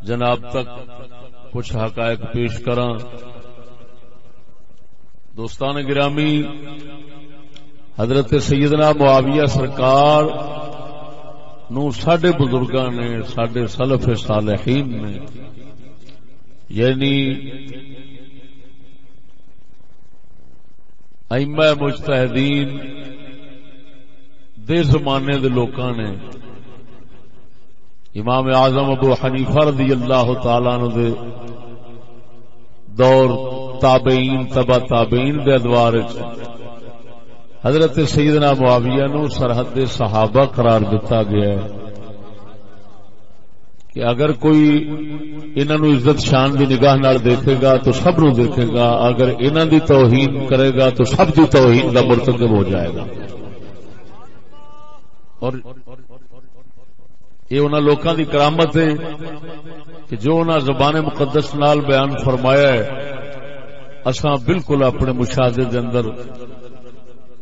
جناب تک کچھ حقائق پیش کراں۔ دوستان گرامی، حضرت سیدنا معاویہ سرکار نو ساڈے بزرگاں نے، ساڈے سلف صالحین نے، یعنی ائمہ مجتہدین دے زمانے دے لوکاں نے، امام اعظم ابو حنیفہ رضی اللہ تعالی عنہ دے دور، تابعین، تبع تابعین دے ادوار وچ حضرت سیدنا معاویہ نو سرحد صحابہ قرار دیتا گیا ہے کہ اگر کوئی انہاں نو عزت شان دی نگاہ نال دیکھے گا تو سب نو دیکھے گا، اگر انہاں دی توہین کرے گا تو سب دی توہین دا مرتکب ہو جائے گا۔ اور یہ انہاں لوکاں دی کرامت ہے کہ جو انہاں زبان مقدس نال بیان فرمایا ہے، اساں بالکل اپنے مشاہدے دے اندر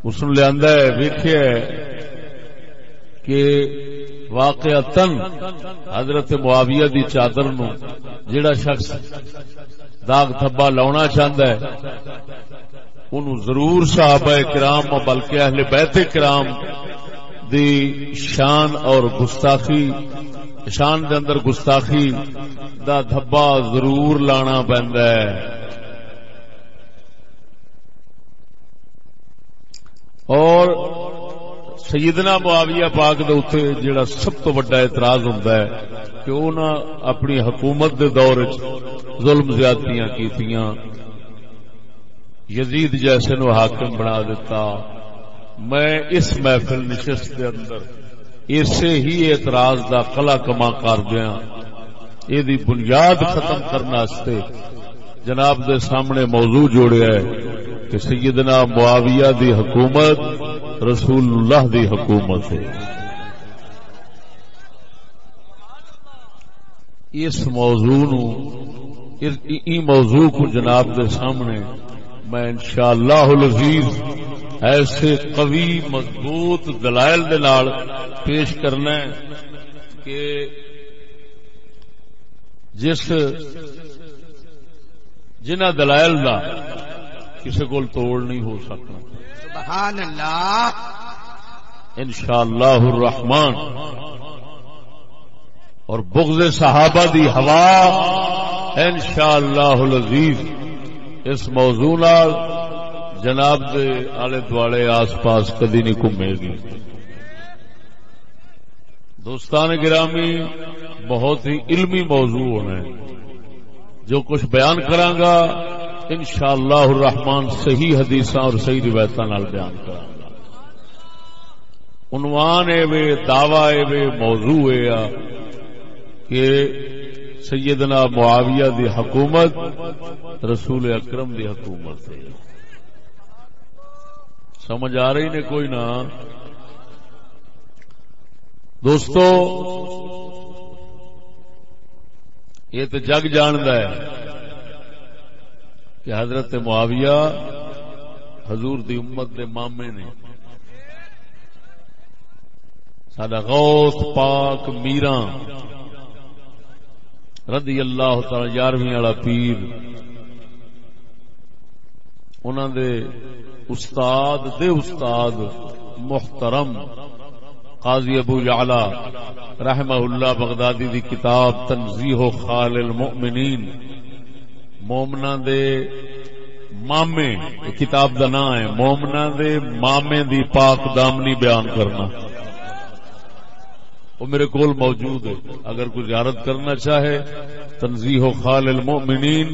اس نے لیا ہے، ویکھیا ہے کہ واقعتاً حضرت معاویہ دی چادر نو جڑا شخص داغ تھبا لاؤنا چاہندا ہے انہوں ضرور صحابہ کرام بلکہ اہل بیت کرام دی شان اور گستاخی، شان دے اندر گستاخی دا دھبا ضرور لانا پیندا ہے۔ اور سیدنا معاویہ پاک دے اوتے جڑا سب تو بڑا اعتراض ہوندا ہے کہ انہاں اپنی حکومت دے دور وچ ظلم زیادتیاں کیتیاں، یزید جیسے نو حاکم بنا دیتا۔ میں اس محفل نشست کے اندر اسے ہی اعتراض دا قلع کما کر دیاں، یہ دی بنیاد ختم کرنے واسطے جناب دے سامنے موضوع جوڑیا ہے کہ سیدنا معاویہ دی حکومت رسول اللہ دی حکومت ہے۔ اس موضوع کو جناب دے سامنے میں انشاءاللہ العزیز ایسے قوی مضبوط دلائل دے نال پیش کرنا ہے کہ جنہ دلائل دا کسی کو توڑ نہیں ہو سکتا۔ سبحان اللہ۔ انشاءاللہ الرحمن۔ اور بغض صحابہ دی ہوا انشاءاللہ العزیز اس موضوع نال جناب دے آلے دوالے آس پاس کدی نہیں گھومے گی۔ دوستان گرامی، بہت ہی علمی موضوع ہونا ہے، جو کچھ بیان کراں گا انشاءاللہ الرحمن صحیح حدیثاں اور صحیح روایتاں نال بیان کراں گا۔ عنوان اے وے، دعویٰ اے وے، موضوع اے کہ سیدنا معاویہ دی حکومت رسول اکرم دی حکومت ہے۔ سمجھ آ رہی نے کوئی نہ؟ دوستو، یہ تو جگ جاندا ہے کہ حضرت معاویہ حضور دی امت دے مامے نے۔ ساڈا غوث پاک میراں رضی اللہ تعالی 11ویں والا پیر، انہاں دے استاد محترم قاضی ابو یعلا رحمہ اللہ بغدادی دی کتاب تنزیہ خال المؤمنین، مومناں دے مامے، کتاب دا نام ہے مومناں دے مامے دی پاک دامنی بیان کرنا۔ وہ میرے کول موجود ہے، اگر کوئی زیارت کرنا چاہے تنزیہ خال المؤمنین،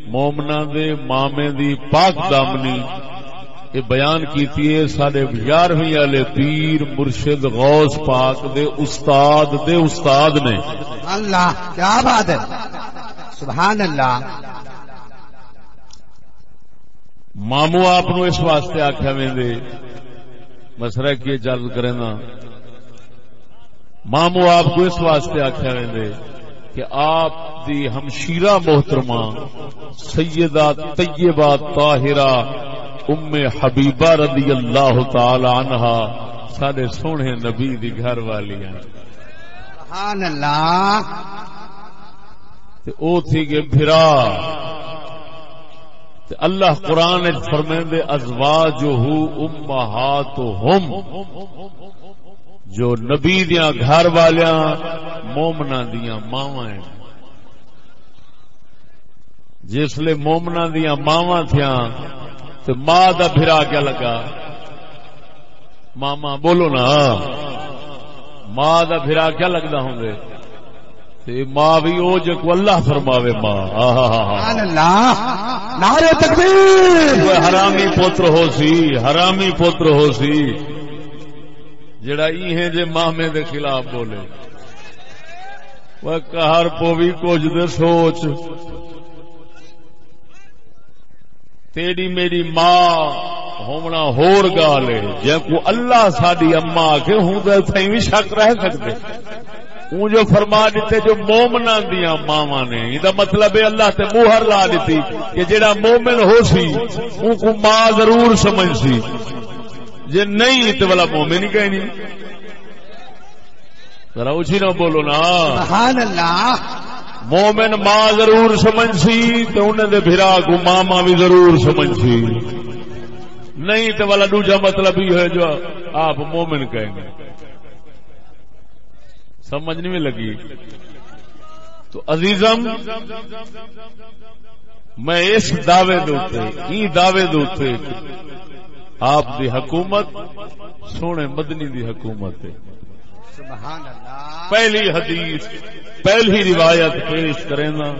مومناں دے مامے دی پاک دامنی، یہ بیان کیتی ہے ساڈے 11ویں والے پیر مرشد غوث پاک دے استاد نے۔ اللہ، کیا بات ہے، سبحان اللہ۔ مامو آپ نو اس واسطے آخیا ویندے، مسئلہ کی اجازت کریں نا، مامو آپ کو اس واسطے آخیا ویندے کہ آپ دی ہمشیرہ محترمہ سیدہ طیبہ طاہرہ ام حبیبہ رضی اللہ تعالی عنہا سارے سونے نبی دی گھر والی ہیں۔ سبحان اللہ۔ تے او تھی کہ بھرا تے اللہ قرآن فرمیندے ازواجہ امہاتہم جو نبی دیاں گھر والیاں مومناں دیاں ماواں ہیں جس لئے مومناں دیاں ماواں تھیاں تے ماں دا بھرا کیا لگا ماما بولو نا ماں دا بھرا کیا لگدا ہوندے تے ماں بھی او جو کو اللہ فرماوے ماں سبحان اللہ نعرہ تکبیر کوئی حرامی پوتر ہو سی حرامی پوتر ہو سی جڑا ای ہیں جے مامے دے خلاف بولے وہ کہر پوی کچھ دے سوچ تیری میری ماں ہونا ہور گال ہے جے کو اللہ ساڈی اما کے ہوں تے تھیں بھی شک رہ سکدے اون جو فرما دیتے جو مومناں دیاں ماواں نے دا مطلب ہے اللہ تے مہر لا دتی کہ جڑا مومن ہو سی اون کو ماں ضرور سمجھ سی جے نہیں تے والا مومن ہی کہیں نہیں ذرا اونچی نہ بولو نا سبحان اللہ مومن ماں ضرور سمجھ سی تو انہیں دے بھرا کو ماما بھی ضرور سمجھ سی نہیں تو والا دوجا مطلب ہی ہے جو آپ مومن کہیں گے سمجھ نہیں لگی تو عزیزم میں اس دعوے دوتے آپ دی حکومت سونے مدنی دی حکومت ہے سبحان اللہ پہلی حدیث پہلی روایت پیش کریں نا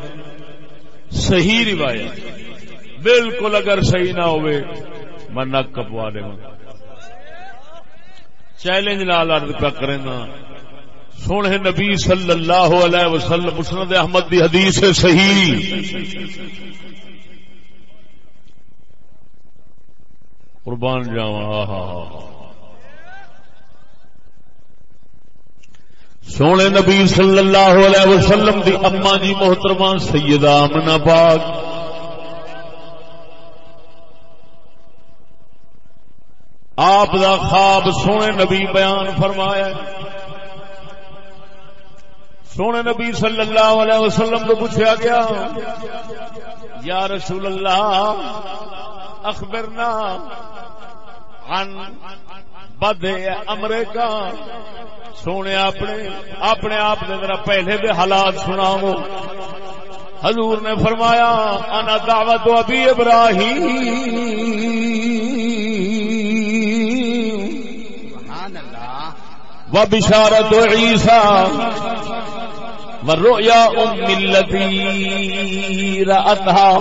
صحیح روایت بالکل اگر صحیح نہ ہوئے میں نک کپوا دے چیلنج نال عرض پہ کریں نا سونے نبی صلی اللہ علیہ وسلم مسند احمد دی حدیث ہے صحیح قربان جاواں سونے نبی صلی اللہ علیہ وسلم دی اما جی محترمہ سیدہ آمنہ پاک آپ دا خواب سونے نبی بیان فرمایا سونے نبی صلی اللہ علیہ وسلم کو پوچھا گیا یا رسول اللہ اخبرنا عن بدء امریکہ سونے اپنے آپ نے ذرا پہلے دے حالات سناؤ حضور نے فرمایا انا دعوت ابی ابراہیم سبحان اللہ و بشارت عیسیٰ و رؤیا ام التی رأتها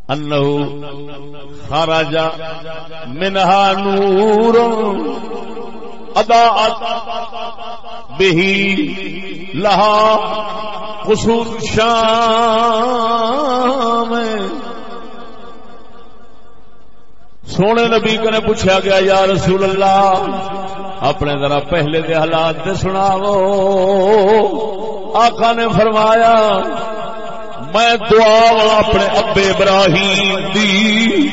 انه خرج منها نور اضاءت به لها قصور الشام سونے نبی کو نے پوچھا گیا یا رسول اللہ اپنے ذرا پہلے دے حالات تے سناؤ آقا نے فرمایا میں دعا اپنے ابے ابراہیم دی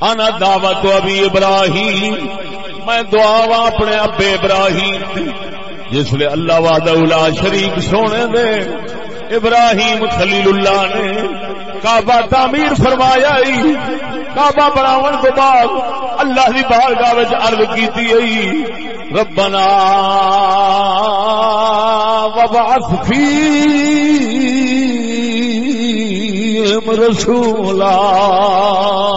انا دعوت ابی ابراہیم میں دعا اپنے ابے ابراہیم دی جس لئے اللہ وحدہ لا شریک سونے دے ابراہیم خلیل اللہ نے کعبہ تعمیر فرمایا کعبہ بناون کے بعد اللہ دی بارگاہ وچ عرض کیتی ہے ربنا وابعث فیہم رسولا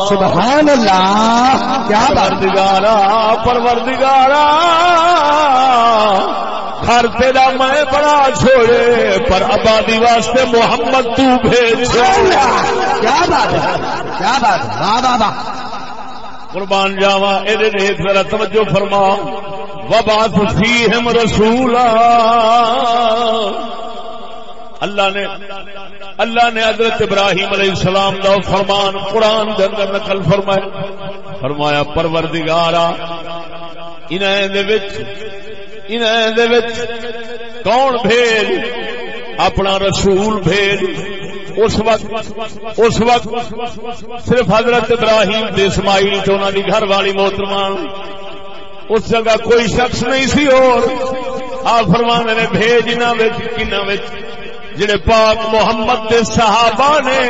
سبحان اللہ کیا پروردگارا ہر تیرا میں بڑا چھوڑے پر آبادی واسطے محمد تو بھیج کیا بات ہے کیا بات ہے واہ واہ واہ قربان جاواں اے ذرا توجہ فرما وبعث فیہم رسولا اللہ نے حضرت ابراہیم علیہ السلام دا فرمان قرآن دے اندر نقل فرمایا پروردگارا انہاں دے وچ کون بھیج اپنا رسول بھیج اس وقت صرف حضرت ابراہیم دے اسماعیل تو انہاں دی گھر والی محترمہ اس جگہ کوئی شخص نہیں سی اور آپ فرماندے نے بھیجنا وچ کنا وچ جڑے پاک محمد دے صحابہ نے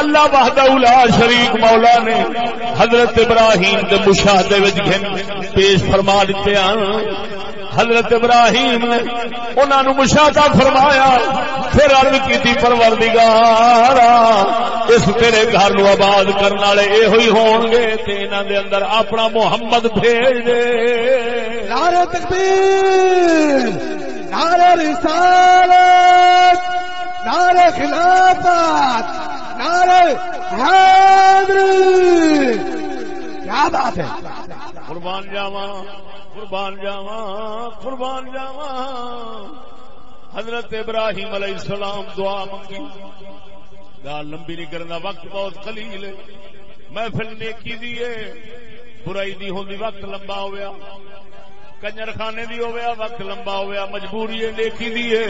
اللہ وحدہ لا شریک مولا نے حضرت ابراہیم دے مشاہدے وچ پیش فرما دیتے ہیں. حضرت ابراہیم نے انہاں نو مشاہدہ فرمایا پھر عرض کیتی پروردگارا اس تیرے گھر نو آباد کرن والے ایہو ہی ہون گے تے انہاں دے اندر اپنا محمد بھیج دے. نعرہ تکبیر، نعرہ رسالت، نعرہ خلافت، نعرہ حیدری. کیا بات ہے. قربان جاواں قربان جاواں قربان جاواں. حضرت ابراہیم علیہ السلام دعا منگی. گال لمبی نہیں کرنا، وقت بہت قلیل ہے. محفل نیکی دی ہے، برائی دی ہوندی وقت لمبا ہویا، کنجر خانے دی ہویا وقت لمبا ہویا، مجبوری ہے نیکی دی ہے.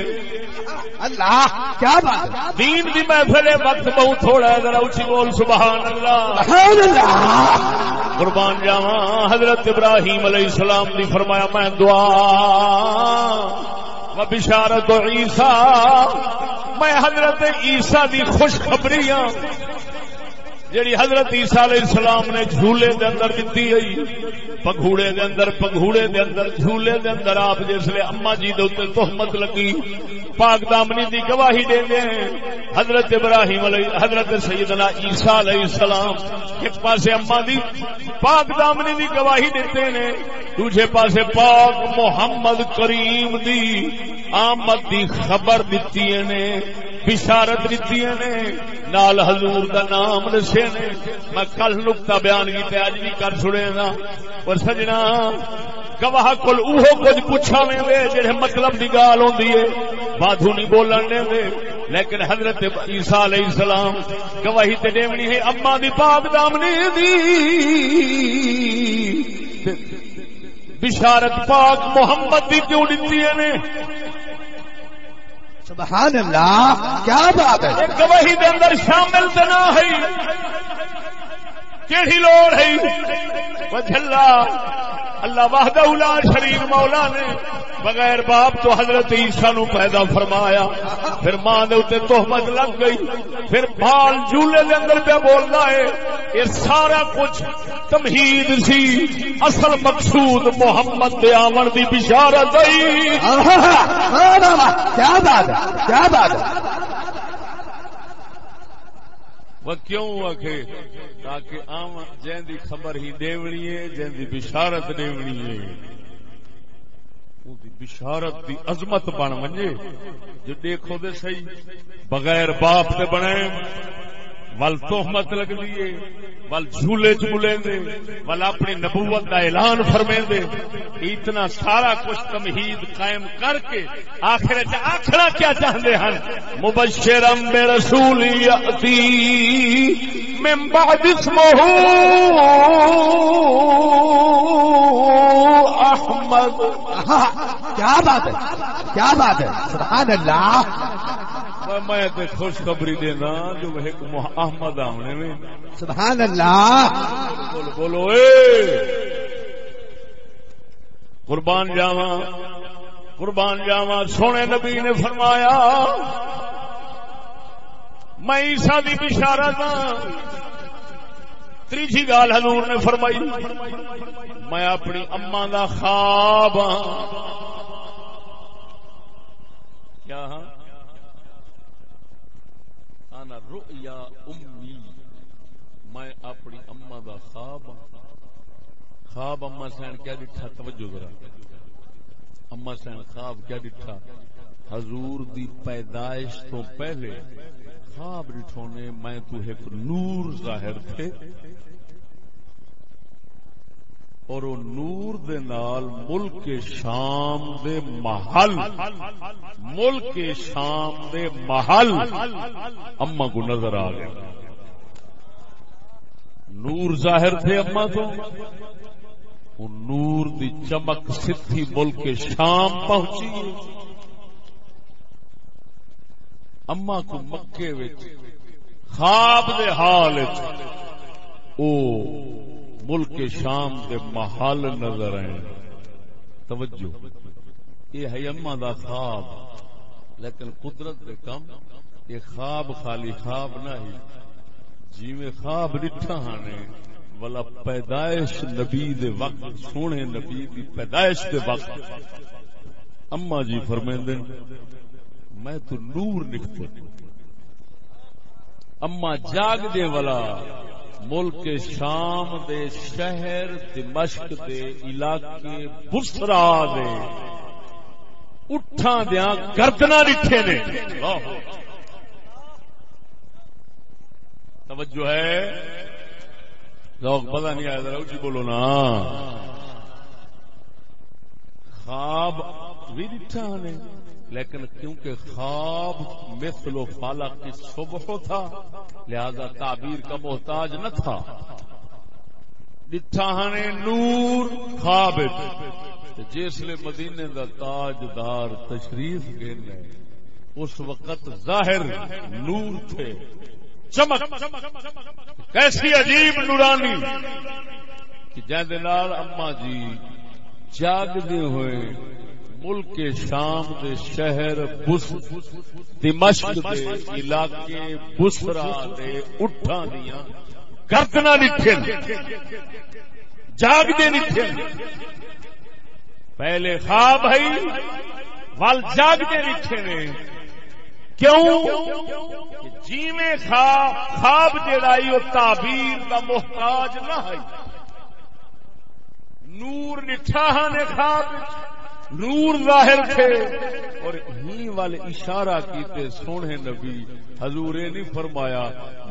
اللہ کیا بات ہے. دین دی محفل ہے، وقت بہت تھوڑا ہے. ذرا اچھی بول سبحان اللہ. سبحان اللہ. قربان جاواں. حضرت ابراہیم علیہ السلام دی فرمایا میں دعا و بشارت عیسیٰ، میں حضرت عیسیٰ دی خوشخبریاں جیڑی حضرت عیسیٰ علیہ السلام نے جھولے دے اندر دتی ہے، پگھوڑے دے اندر جھولے دے اندر آپ جسلے اما جی دے اوتے تہمت لگی پاک دامنی دی گواہی دے دے. حضرت ابراہیم علیہ حضرت سیدنا عیسیٰ علیہ السلام ایک پاسے اما دی پاک دامنی دی گواہی دیتے نے، دوسرے پاسے پاک محمد کریم دی آمد دی خبر دتی نے، بشارت دتی نے، نال حضور دا نام دسے نے. میں کل نقطہ بیان کیتا اج بھی کر چھڑے نا. اور سجنا گواہ کول اوہو کچھ پوچھا وے جڑے مطلب دی گال ہوندی ہے، وادھو نہیں بولن دے. لیکن حضرت عیسیٰ علیہ السلام گواہی تے دیونی ہے اما دی پاک دامنی دی، بشارت پاک محمد دی کیوں دتی نے. سبحان اللہ کیا بات ہے. گواہی دے اندر شامل تے نہ ہے، کیڑی لوڑ ہے وجھلا اللہ وحدہ لا شریک مولا نے بغیر باپ تو حضرت عیسیٰ نو پیدا فرمایا. پھر ماں دے اوتے تہمت لگ گئی، پھر بال جھولے دے اندر پہ بولنا ہے. یہ سارا کچھ تمہید سی، اصل مقصود محمد دے آمن دی بشارت ہے. کیا بات ہے کیا بات ہے. وہ کیوں آکھے تاکہ آم جن دی خبر ہی دیونی ہے، جن دی بشارت دیونی ہے، بشارت دی عظمت بن ونجے. جو دیکھو دے صحیح بغیر باپ تے بنے ول تہمت لگ دیے، ول جھولے چلے دے، ول اپنی نبوت کا اعلان فرمے دے. اتنا سارا کچھ تمہید قائم کر کے آخر آخرا کیا چاہتے ہیں؟ مبشرم برسول یاتی من بعد اسمہ احمد. کیا بات ہے کیا بات ہے. سبحان اللہ. میں تے خوشخبری دینا جو ایک احمد آمنے میں. سبحان اللہ. بولو اے قربان جاواں قربان جاواں. سونے نبی نے فرمایا میں عیسیٰ دی بشارت ہاں. تیجی گال حضور نے فرمائی میں اپنی اما دا خواب ہاں. کیا ہاں؟ انا رؤیا امی، میں اپنی اما دا خواب ہاں. خواب اما سین کیا ڈٹھا؟ توجہ ذرا. اما سین خواب کیا ڈٹھا؟ حضور دی پیدائش تو پہلے خواب ڈٹھو نے میں تو ایک نور ظاہر تھے اور وہ نور دے نال ملک شام دے محل اما کو نظر آ گیا. نور ظاہر تھے اما تو، نور دی چمک سدھی ملک شام پہنچی. اما کو مکے وچ خواب دے حال او ملک شام دے محل نظر آئے. توجہ یہ ہے اما دا خواب، لیکن قدرت دے کم یہ خواب خالی خواب نہ ہی جی میں خواب ڈٹھا نے والا پیدائش نبی دے وقت، سونے نبی دی پیدائش دے وقت اما جی فرمیندے میں تو نور نکتے اما جاگ دے والا ملک شام دے شہر دمشق دے علاقے بسرا دے اٹھاں دیاں گردنا ڈٹھے نے. توجہ ہے لوگ پتہ نہیں آیا ذرا اچھی بولو نا. خواب بھی ڈٹھا نے لیکن کیونکہ خواب مثل و فالق کی صبح تھا لہذا تعبیر کا محتاج نہ تھا. ڈٹھا نے نور خواب جسلے مدینے دا تاجدار تشریف گئے اس وقت ظاہر نور تھے، چمک کیسی عجیب نورانی کہ جہاں نال اما جی جاگدے ہوئے ملک شام دے شہر دمشق دے علاقے بسرا دے اٹھاں دیاں گردنا نٹھے جاگدے نٹھے. پہلے خواب ہے وال جاگدے نٹھے نے. کیوں؟ جی میں خواب جڑائی وہ تعبیر کا محتاج نہ ہے. نور نٹھا نے خواب نور ظاہر تھے اور ہی والے اشارہ کیتے سونے نبی حضور نے فرمایا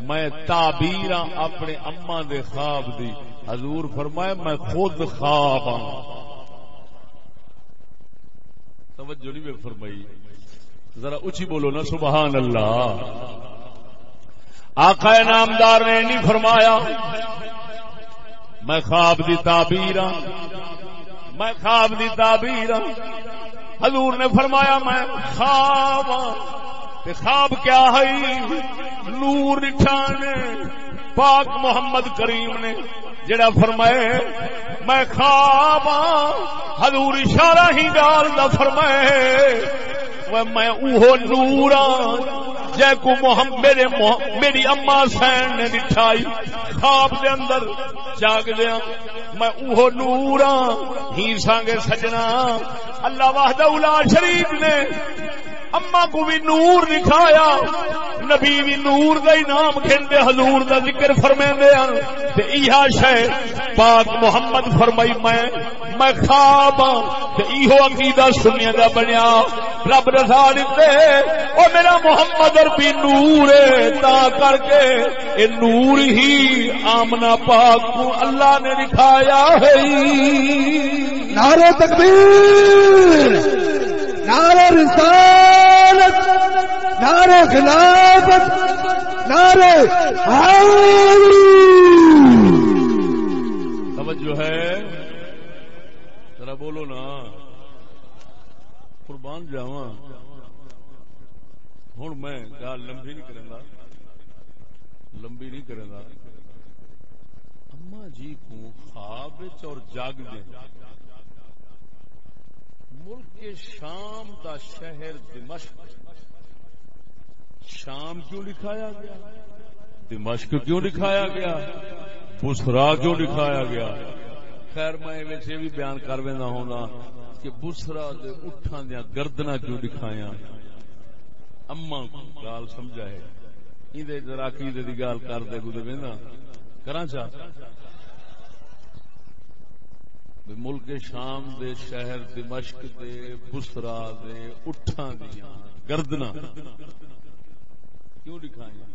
میں تعبیر اپنے اما دے خواب دی. حضور فرمایا میں خود خواب ہوں. توجہ نہیں میں فرمائی ذرا اچھی بولو نا سبحان اللہ. آقا نامدار نے نہیں فرمایا میں خواب دی تعبیر ہوں میں خواب دی تعبیر ہوں. حضور نے فرمایا میں خواب تے خواب کیا ہے نور نٹھانے پاک محمد کریم نے جڑا فرمائے میں خواب حضور اشارہ ہی گال دا فرمائے میں اوہو نور جے کو محمد میری اما سین نے دکھائی خواب دے اندر جاگ دیا میں اوہو نور ہی سانگے سجنا. اللہ وحدہ لا شریک نے اما کو بھی نور دکھایا نبی بھی نور دا نام کھندے حضور دا ذکر فرمیندے ہیں تے ایہا شے پاک محمد فرمائی میں خواب تے ایہو عقیدہ سنیاں دا بنیا رب رضا دتے او میرا محمد عربی نور ہے تا کر کے اے نور ہی آمنہ پاک کو اللہ نے دکھایا ہے. نعرہ تکبیر، نعرہ رسالت، نعرہ خلافت، نعرہ توجہ ہے ذرا بولو نا قربان جاواں. ہن میں گل لمبی نہیں کروں گا. اما جی کو خواب اور جاگ دے ملک شام دا شہر دمشق. شام کیوں لکھایا گیا؟ دمشق کیوں لکھایا گیا؟ بسرا کیوں لکھایا گیا؟ خیر میں ویسے بھی بیان کر وینا ہونا کہ بسرا دے اٹھاں دیاں گردنا کیوں لکھایا. اما گال سمجھا ہے ایندے ذرا عقیدے دی گال کر دے گزر وینا کراں چا ملک شام دے شہر دمشق دے بسرا دے اٹھاں دیاں گردنا کیوں لکھائیں؟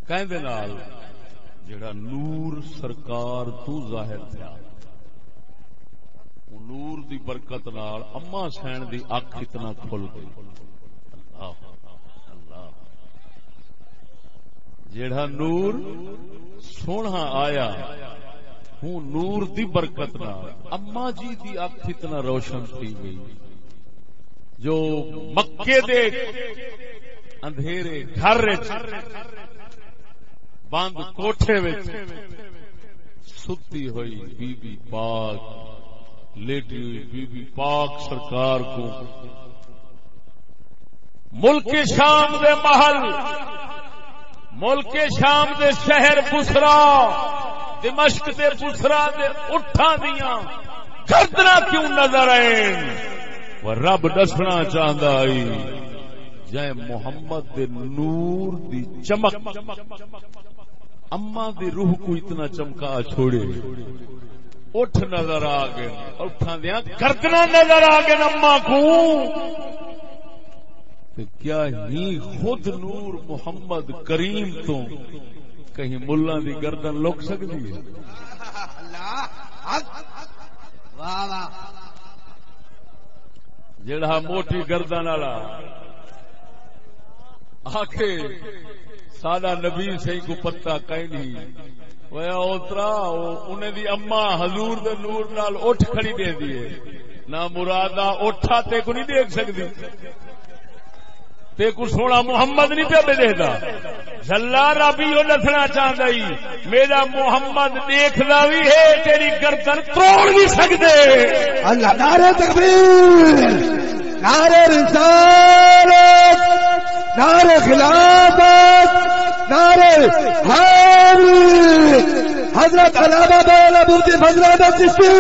کہندے نال جڑا نور سرکار تو ظاہر تھا نور دی برکت نال اما سین دی اکھ اتنا کھل گئی. اللہ اللہ جڑا نور سونا آیا ہوں نور دی برکت نال اما جی دی اکھ اتنا روشن تھی گئی جو مکے دے اندھیرے گھر بند کوٹھے وچ ستی ہوئی بی بی پاک لیٹی ہوئی بی بی پاک سرکار کو ملک شام دے محل، ملک شام دے شہر بسرا، دمشق دے بسرا دے اٹھاں دیاں گردنا کیوں نظر آئے؟ وہ رب دسنا چاہتا آئی جائے محمد دے نور دی چمک اما دی روح کو اتنا چمکا چھوڑے، اٹھ نظر آ گئے، اٹھاں دیاں گردنا نظر آ گئے اما کو، کیا ہی خود نور محمد کریم تو کہیں ملا دی گردن لوک سکتی ہے؟ جڑا موٹی گردن والا آکھے سادہ نبی صحیح کو پتہ کہیں نہیں اترا انہیں دی اما حضور دے نور نال اٹھ کھڑی دے دیے نہ مرادہ اٹھا تے کو نہیں دیکھ سکتی، تے کو سونا محمد نہیں پہ دیکھتا، جلا ربی وہ دسنا چاہتا ہی میرا محمد دیکھتا بھی ہے تیری گردن توڑ بھی سکتے۔ اللہ نعرہ تکبیر، نعرہ رسالت، نعرہ خلافت، نعرہ حیدری، حضرت علامہ مولانا فضل احمد چشتی۔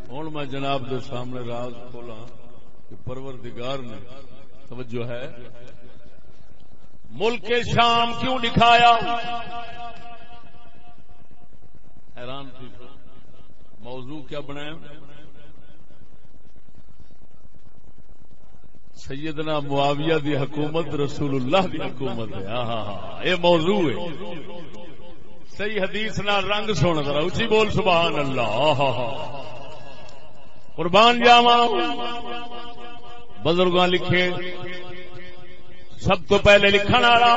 ہوں میں جناب دے سامنے راز کھولا کہ پروردگار نے توجہ ہے ملک شام کیوں دکھایا؟ حیران تھی موضوع کیا بنایا؟ سیدنا معاویہ دی حکومت رسول اللہ دی حکومت ہے۔ ہاں یہ موضوع ہے، صحیح حدیث نہ رنگ سونا ذرا اچھی بول سبحان اللہ۔ قربان جاواں بزرگاں لکھے، سب تو پہلے لکھن والا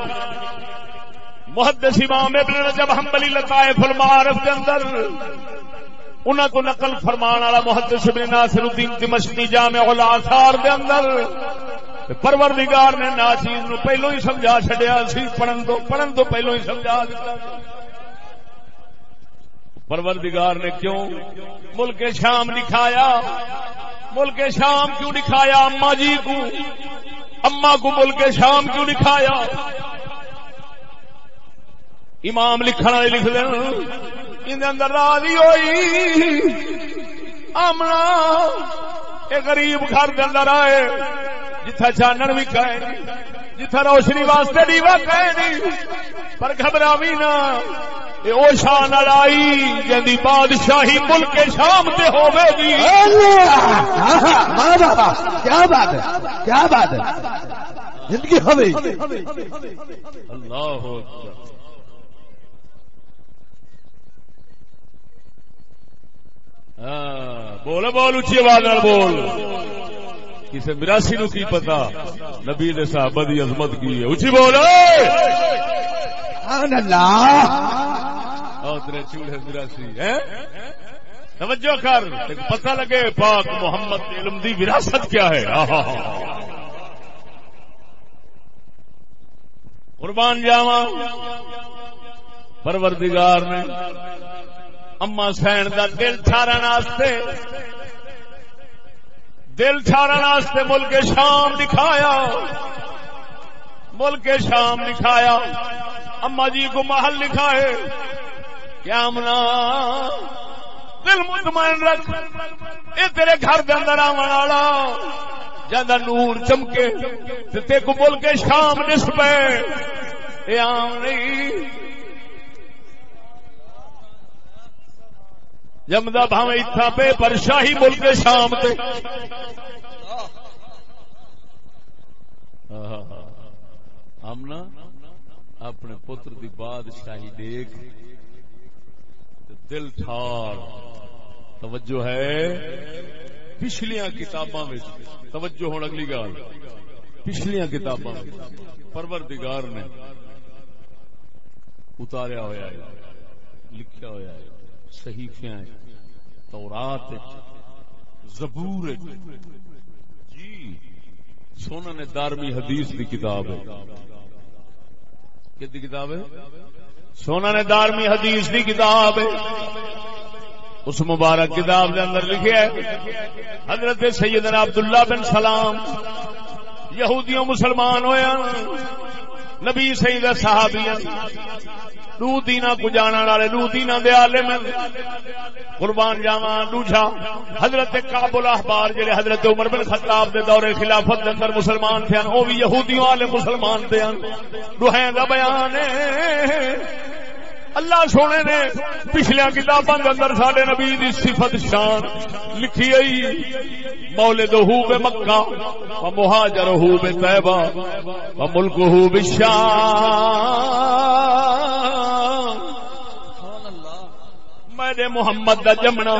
محدث امام ابن رجب حنبلی لطائف المعارف کے اندر انہاں کو نقل فرمان والا محدث ابن ناصر الدین دمشقی جامع الاثار دے اندر پروردگار نے ناچیز نو پہلو ہی سمجھا چھڈیا سی، پڑھن تو پہلو ہی سمجھا دتا۔ پروردگار نے کیوں ملک شام دکھایا؟ ملک شام کیوں دکھایا؟ اما جی کو، اما کو ملک شام کیوں دکھایا؟ امام لکھن والے لکھ دیں ان اندر راضی ہوئی آمنا ایک غریب گھر کے اندر آئے جتھا چانن بھی کہے جتھا روشنی واسطے دیوا کہے نہیں، پر گھبراوی نہ او شان آئی جدی بادشاہی ملک شام تے ہوے گی۔ کیا بات ہے، کیا بات ہے، زندگی ہوے اللہ اکبر۔ بول بول اچھی آواز نال بول، کسی مراسی نو کی پتا نبی دے صحابہ دی عظمت کی ہے، اچھی بول۔ سبحان اللہ، تیرے چوڑے مراسی ہے، توجہ کر پتہ لگے پاک محمد علم دی وراثت کیا ہے۔ قربان جاواں پروردگار نے اما سین دا دل ٹھارن واسطے ملک شام دکھایا، ملک شام دکھایا، اما جی کو محل لکھائے کیا منا دل مطمئن رکھ، اے تیرے گھر دے اندر آون والا جاندا نور چمکے تے کو ملک شام دس پے، اے عام نہیں جمدا بھاویں اتھا پہ پر شاہی ملک شام تے۔ آمنا اپنے پتر دی بادشاہی دیکھ دل ٹھار، توجہ ہے پچھلیاں کتاباں میں، توجہ ہون اگلی گل، پچھلیاں کتاباں میں پروردگار نے اتاریا ہویا ہے، لکھیا ہویا ہے، صحیفیاں تورات زبور جی سنن دارمی حدیث دی کتاب ہے، کتنی کتاب ہے؟ سنن دارمی حدیث دی کتاب ہے، اس مبارک کتاب کے اندر لکھا ہے حضرت سیدنا عبداللہ بن سلام یہودیوں مسلمان ہویا نبی سید صحابیاں دو دینا کو جانا والے دو دینا دے عالم قربان جاواں دوجا حضرت کعب الاحبار جڑے حضرت عمر بن خطاب دے دور خلافت دے اندر مسلمان تھے او بھی یہودیوں والے مسلمان تھے دوہے دا بیان ہے اللہ سونے نے پچھلے کتاباں دے اندر ساڈے نبی دی صفت شان لکھی ہے مولدہ بمکہ و مہاجرہ بطیبہ و ملکہ بالشام میرے محمد دا جمنا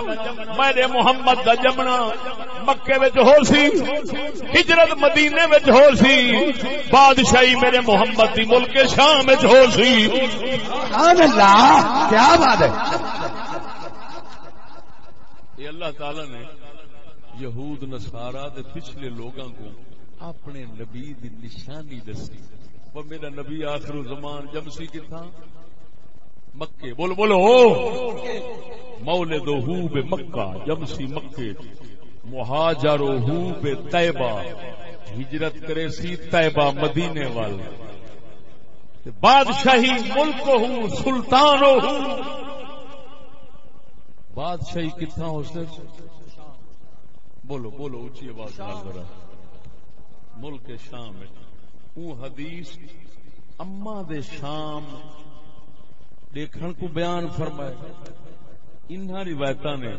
میرے محمد دا جمنا مکے وچ ہو سی ہجرت مدینے وچ ہو سی بادشاہی میرے محمد دی ملک شام وچ ہو سی سبحان اللہ کیا بات ہے یہ اللہ تعالی نے یہود نصارا دے پچھلے لوگاں کو اپنے نبی دی نشانی دسی وہ میرا نبی آخر زمان جمسی کتھا مکے بولو بولو مولدہ بمکہ جمسی مکے مہاجرہ بطیبہ ہجرت کرے سی طیبہ مدینے والے بادشاہی ملک ہوں سلطان ہوں بادشاہی کتنا ہو سکے بولو بولو اونچی آواز نال ذرا ملک شام او حدیث اما دے شام دیکھن کو بیان فرمائے انہاں روایتاں نے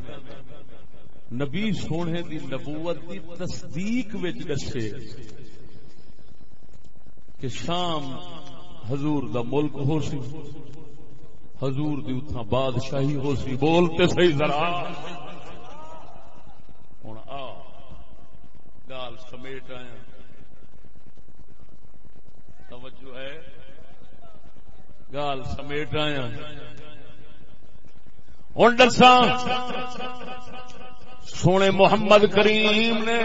نبی سونے دی نبوت دی تصدیق وچ دسے کہ شام حضور دا ملک ہو سی حضور دی اتھا بادشاہی ہو سی بولتے صحیح ذرا ہن آ گال سمیٹ آیا توجہ ہے گال سمیٹ آیا ہن دساں سونے محمد کریم نے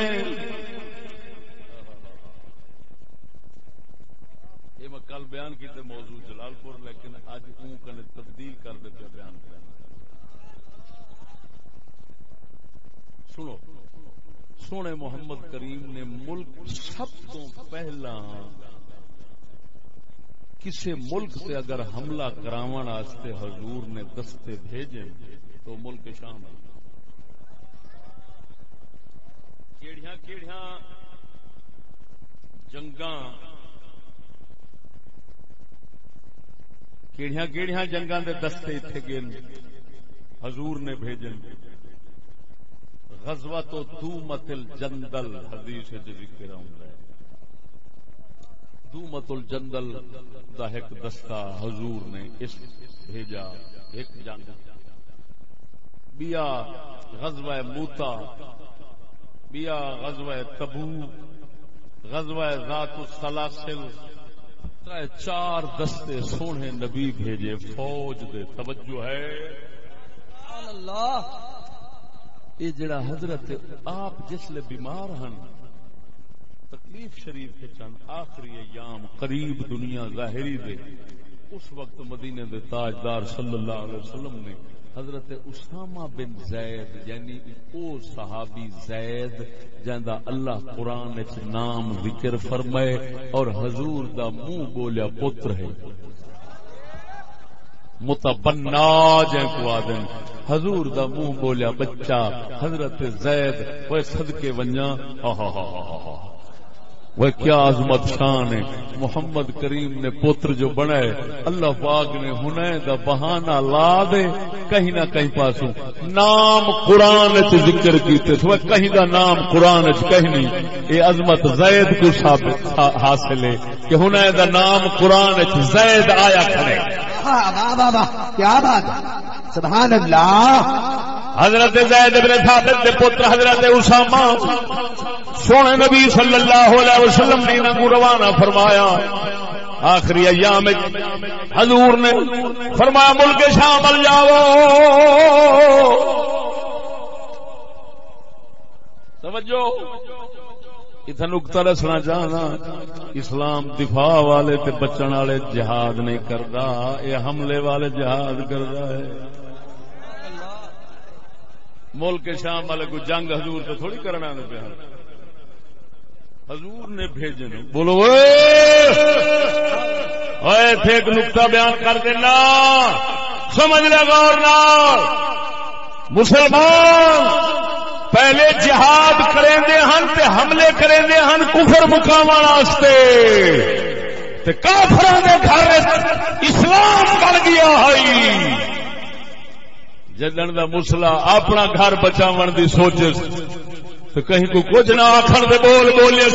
یہ میں کل بیان کیتے موضوع جلال پور لیکن اج اوں کنے تبدیل کر دیتے بیان سنو سونے محمد کریم نے ملک سب تو پہلا کسی ملک سے اگر حملہ کراون واسطے حضور نے دستے بھیجے تو ملک شام ہے کیڑیاں کیڑیاں جنگاں کیڑیاں کیڑیاں جنگاں دے دستے اتھے گئے حضور نے بھیجن غزوۃ دومۃ الجندل حدیث وچ ذکر ہوندا ہے دومۃ الجندل دا ایک دستہ حضور نے اس بھیجا ایک جنگ بیا غزوہ موتا بیا غزوہ تبوک غزوہ ذات السلاسل چار دستے سونے نبی بھیجے فوج دے توجہ ہے اللہ یہ جڑا حضرت آپ جسلے بیمار ہن تکلیف شریف کے چند آخری ایام قریب دنیا ظاہری دے اس وقت مدینے دے تاجدار صلی اللہ علیہ وسلم نے حضرت اسامہ بن زید یعنی او صحابی زید جاندا اللہ قرآن وچ نام ذکر فرمائے اور حضور دا منہ بولیا پتر ہے متبنا جے کو آدم حضور دا منہ بولیا بچہ حضرت زید وہ صدقے ونجا وہ کیا عظمت شان ہے محمد کریم نے پتر جو بنائے اللہ پاک نے ہنے دا بہانہ لا دے کہیں نہ کہیں پاسوں نام قرآن وچ ذکر کیتے سو کہیں دا نام قرآن وچ کہیں نہیں یہ عظمت زید کو ثابت حاصل ہے کہ ہنے دا نام قرآن وچ زید آیا کھڑے واہ واہ واہ کیا بات ہے سبحان اللہ حضرت زید بن ثابت دے پتر حضرت اسامہ سونے نبی صلی اللہ علیہ وسلم نے انہاں کو روانہ فرمایا آخری ایام حضور نے فرمایا ملک شام ال جاؤ توجہ اتنا نقطہ دسنا چاہنا اسلام دفاع والے تے بچن والے جہاد نہیں کرتا یہ حملے والے جہاد کرتا ہے ملک شام والے کو جنگ حضور تو تھوڑی کرنا نہیں پیا، حضور نے بھیجے نا. بولو تھے ایک نقطہ بیان کر دینا، سمجھ لے غور نال. مسلمان پہلے جہاد کریندے ہن تے حملے کریندے ہن کفر مقاومت واسطے، تے کافراں دے گھر اسلام بن گیا ہے. جدن دا مسئلہ اپنا گھر بچاون دی سوچے تو کہیں کو کچھ نہ آخر دے بول بولے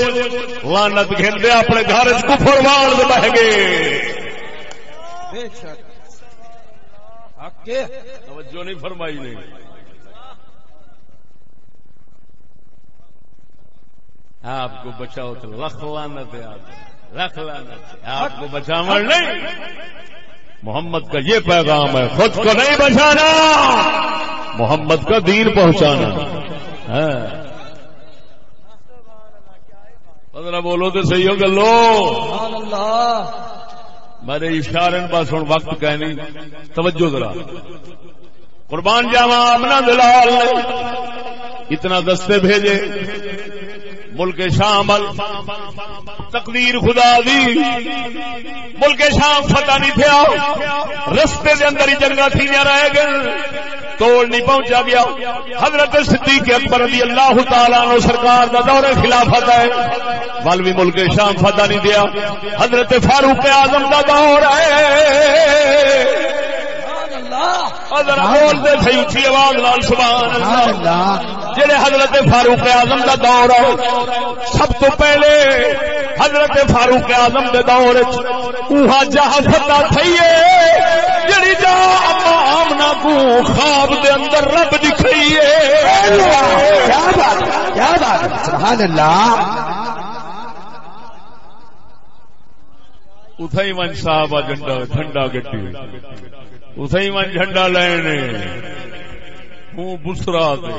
لعنت گھندے اپنے گھر کفر وال دے بہ گئے. توجہ نہیں فرمائی نہیں. آپ کو بچاؤ تو لکھ لعنت ہے، لکھ لعنت. آپ کو بچاون نہیں، محمد کا یہ پیغام ہے، خود کو نہیں بچانا، محمد کا دین پہنچانا. ذرا بولو تو صحیح ہو گلو. میرے اشارے پاس ہوں وقت کہنی، توجہ ذرا. قربان جاواں آمنہ دلال نے اتنا دستے بھیجے ملک شام تقدیر خدا دی. ملک شام فتح نہیں تھیا، رستے دے اندر ہی جنگاں تھیاں رہ گئے، توڑ نہیں پہنچا گیا. حضرت صدیق اکبر رضی اللہ تعالیٰ عنہ سرکار دا دور خلافت ہے، ول بھی ملک شام فتح نہیں دیا. حضرت فاروق اعظم دا دور ہے. بول دے صحیح اچھی آواز لال سبحان اللہ. جڑے حضرت فاروق اعظم دا دور ہے، سب تو پہلے حضرت فاروق اعظم دے دور اوہا جہاں فتح تھئیے جڑی جا اما آمنہ کو خواب دے اندر رب دکھائیے. کیا بات، کیا بات، سبحان اللہ. اتھائی من صاحب جھنڈا ٹھنڈا گٹی، اتھائی من جھنڈا لینے ہوں بسرا دے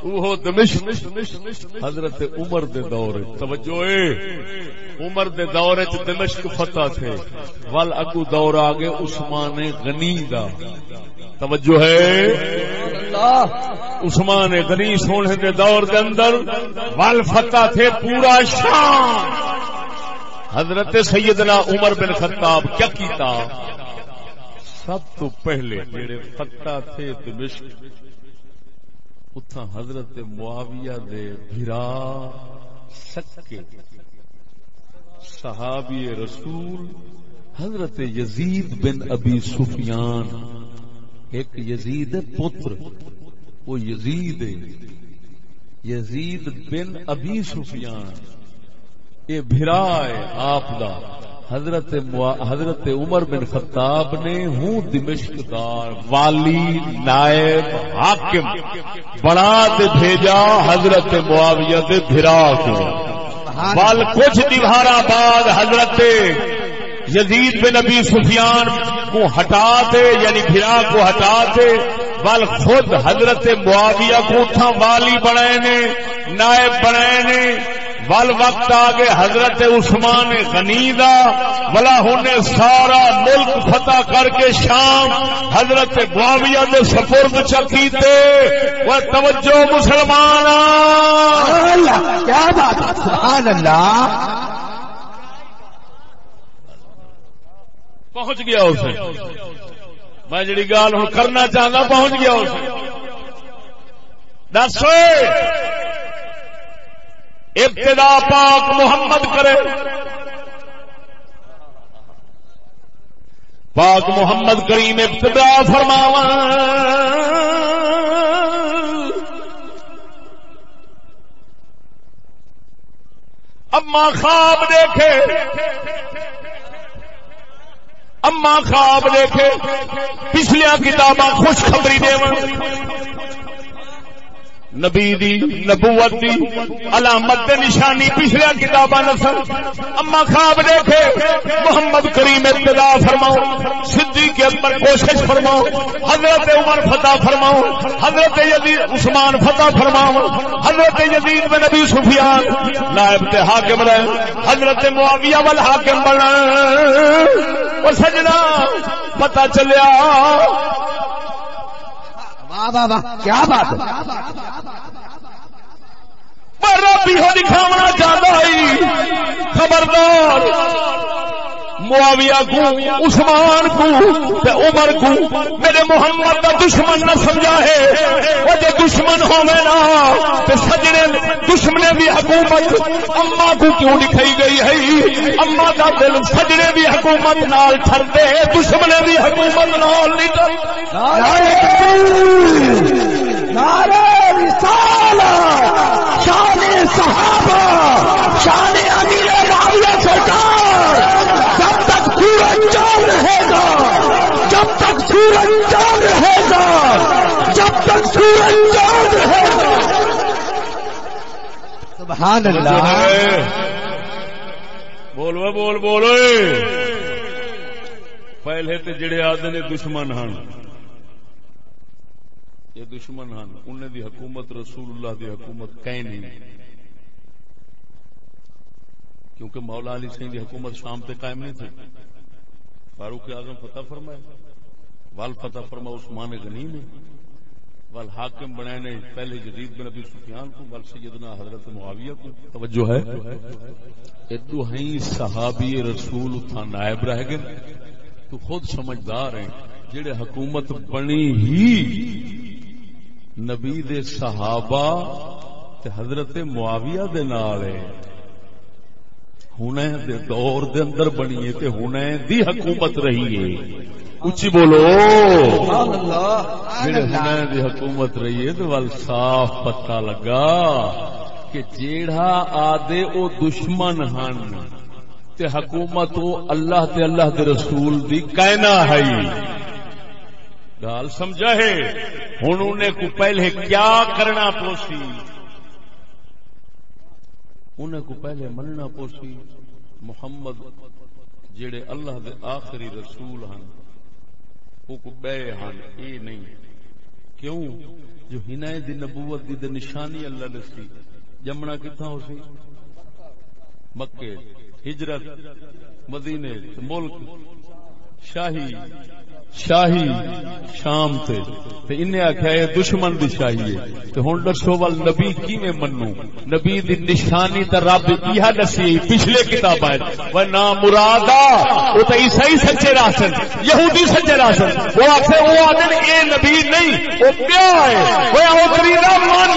وہ دمشق. حضرت عمر دے دور توجہ عمر دے دور دمشق فتح تھے، ول اگو دور آگے عثمان غنی دا. توجہ ہے عثمان غنی سونے دے دور دے اندر ول فتح تھے پورا شام. حضرت سیدنا عمر بن خطاب کیا کیتا؟ سب تو پہلے جڑے فتح تھے دمشق اتھا حضرت معاویہ دے بھرا سکے صحابی رسول حضرت یزید بن ابی سفیان، ایک یزید پتر وہ یزید بن ابی سفیان، یہ بھرا ہے آپ دا. حضرت عمر بن خطاب نے ہوں دمشق دار والی نائب حاکم بنا دے بھیجا حضرت معاویہ دے بھرا کو. وال کچھ دیوارا بعد حضرت یزید بن ابی سفیان کو ہٹا دے، یعنی بھرا کو ہٹا دے، وال خود حضرت معاویہ کو تھا والی بنائے نے، نائب بنائے نے. ول وقت آگے حضرت عثمان غنی دا ولا ہونے سارا ملک فتح کر کے شام حضرت معاویہ دے سپرد چکیتے. وہ توجہ مسلمان، کیا بات، سبحان اللہ. پہنچ گیا اسے، میں جڑی گال ہوں کرنا چاہتا پہنچ گیا اسے. دس ابتدا پاک محمد کرے، پاک محمد کریم ابتدا فرماوا اما خواب دیکھے، اما خواب دیکھے پچھلیاں کتاباں خوشخبری دے نبی دی نبوت دی علامت دے نشانی پچھلے کتاباں نسل. اما خواب دیکھے محمد کریم ابتدا فرماؤ، صدیق اکبر کوشش فرماؤ، حضرت عمر فتح فرماؤ، حضرت یزید عثمان فتح فرماؤ، حضرت یزید بن ابی سفیان نائب تے حاکم رہے، حضرت معاویہ وال حاکم بنا. اور سجنا پتہ چلیا واہ واہ واہ کیا بات ہے. ربی ہو دکھاونا چاہتا ہے خبردار معاویہ کو عثمان کو تے عمر کو میرے محمد کا دشمن نہ سمجھا ہے. وہ جے دشمن ہوے نا تے سجنے دشمنے بھی حکومت اما کو کیوں دکھائی گئی ہے. اما دا دل سجنے بھی حکومت نال ٹھر دے دشمنے بھی حکومت نال نہیں ٹر. نعرہ رسالت شان صحابہ شان امیر معاویہ سرکار جب تک سورج چاند رہے گا جب تک سورج چاند رہے گا جب تک سورج چاند رہے گا. سبحان اللہ. بولو بول بولو. پہلے تے جڑے آدھے نے دشمن ہن یہ دشمن ہن انہیں دی حکومت رسول اللہ دی حکومت کہیں نہیں کیونکہ مولا علی سنگھ دی حکومت شام تے قائم نہیں تھی. فاروق اعظم فتح فرمائے وال فتح فرما عثمان غنی نے وال حاکم بنائے نے پہلے یزید بن ابی سفیان کو وال سیدنا حضرت معاویہ کو. توجہ ہے ادو ہیں صحابی رسول اتھا نائب رہ گئے. تو خود سمجھدار ہیں جڑے حکومت بنی ہی نبی دے صحابہ تے حضرت معاویہ دے نال ہے. ہنے دے دور دے اندر بنی ہے تے ہنے دی حکومت رہی ہے. اچھی بولو جڑے ہنے دی حکومت رہی ہے تو ول صاف پتہ لگا کہ جیڑا آدے او دشمن ہن تے حکومت او اللہ تے اللہ دے رسول دی کائنا ہے. گال سمجھا ہے. ہن انہیں کو پہلے کیا کرنا پوسی انہیں کو پہلے مننا پوسی محمد جڑے اللہ دے آخری رسول ہن وہ کو بے ہن اے نہیں کیوں جو ہنائے دی نبوت دی دے نشانی اللہ دسی جمنا کتھا ہو سی مکے ہجرت مدینے ملک شاہی شام تے انہیں آخیا یہ دشمن دی شاہی ہے. تے ہن دسو ول نبی کیویں منو. نبی دی نشانی تے رب یہ دسی پچھلے کتاباں و نا مرادا او تے عیسائی سچے راسن یہودی سچے راسن وہ آکھے وہ آدن اے نبی نہیں او کیا ہے وہ اوتری دا من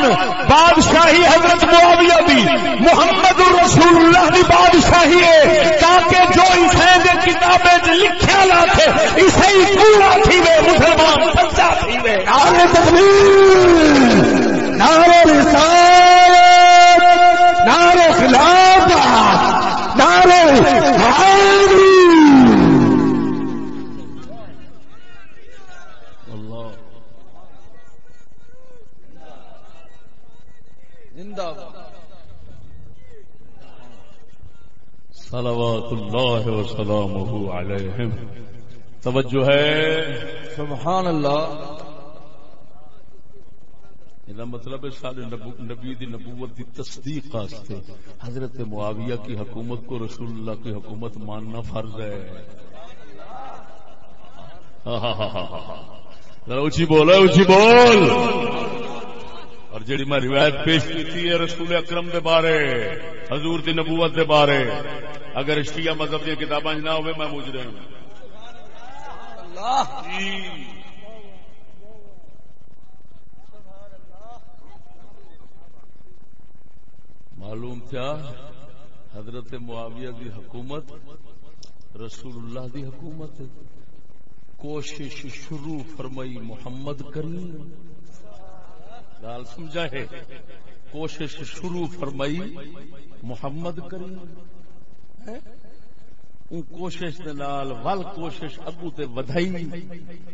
بادشاہی حضرت معاویہ دی محمد رسول اللہ دی بادشاہی ہے تاکہ جو عیسائی دے کتابیں لکھیا لا تھے عیسائی پورا تھی وے مسلمان سچا تھی وے. نعرہ تکبیر نعرہ رسالت نعرہ خلافت نعرہ حیدری. اللہ زندہ صلوات اللہ وسلامہ علیہم. توجہ ہے. سبحان اللہ. یہ مطلب ہے سارے نبی دی نبوت دی تصدیق واسطے حضرت معاویہ کی حکومت کو رسول اللہ کی حکومت ماننا فرض ہے. ذرا اونچی بول اونچی بول. اور جڑی میں روایت پیش کی ہے رسول اکرم دے بارے حضور دی نبوت دے بارے اگر شیعہ مذہب دی کتاباں نہ ہوئے میں مجرم ہوں. معلوم کیا حضرت معاویہ دی حکومت رسول اللہ دی حکومت کوشش شروع فرمائی محمد کریم. گال سمجھا ہے. کوشش شروع فرمائی محمد کریم. ان کوشش دے نال ول کوشش اگو تے ودھائی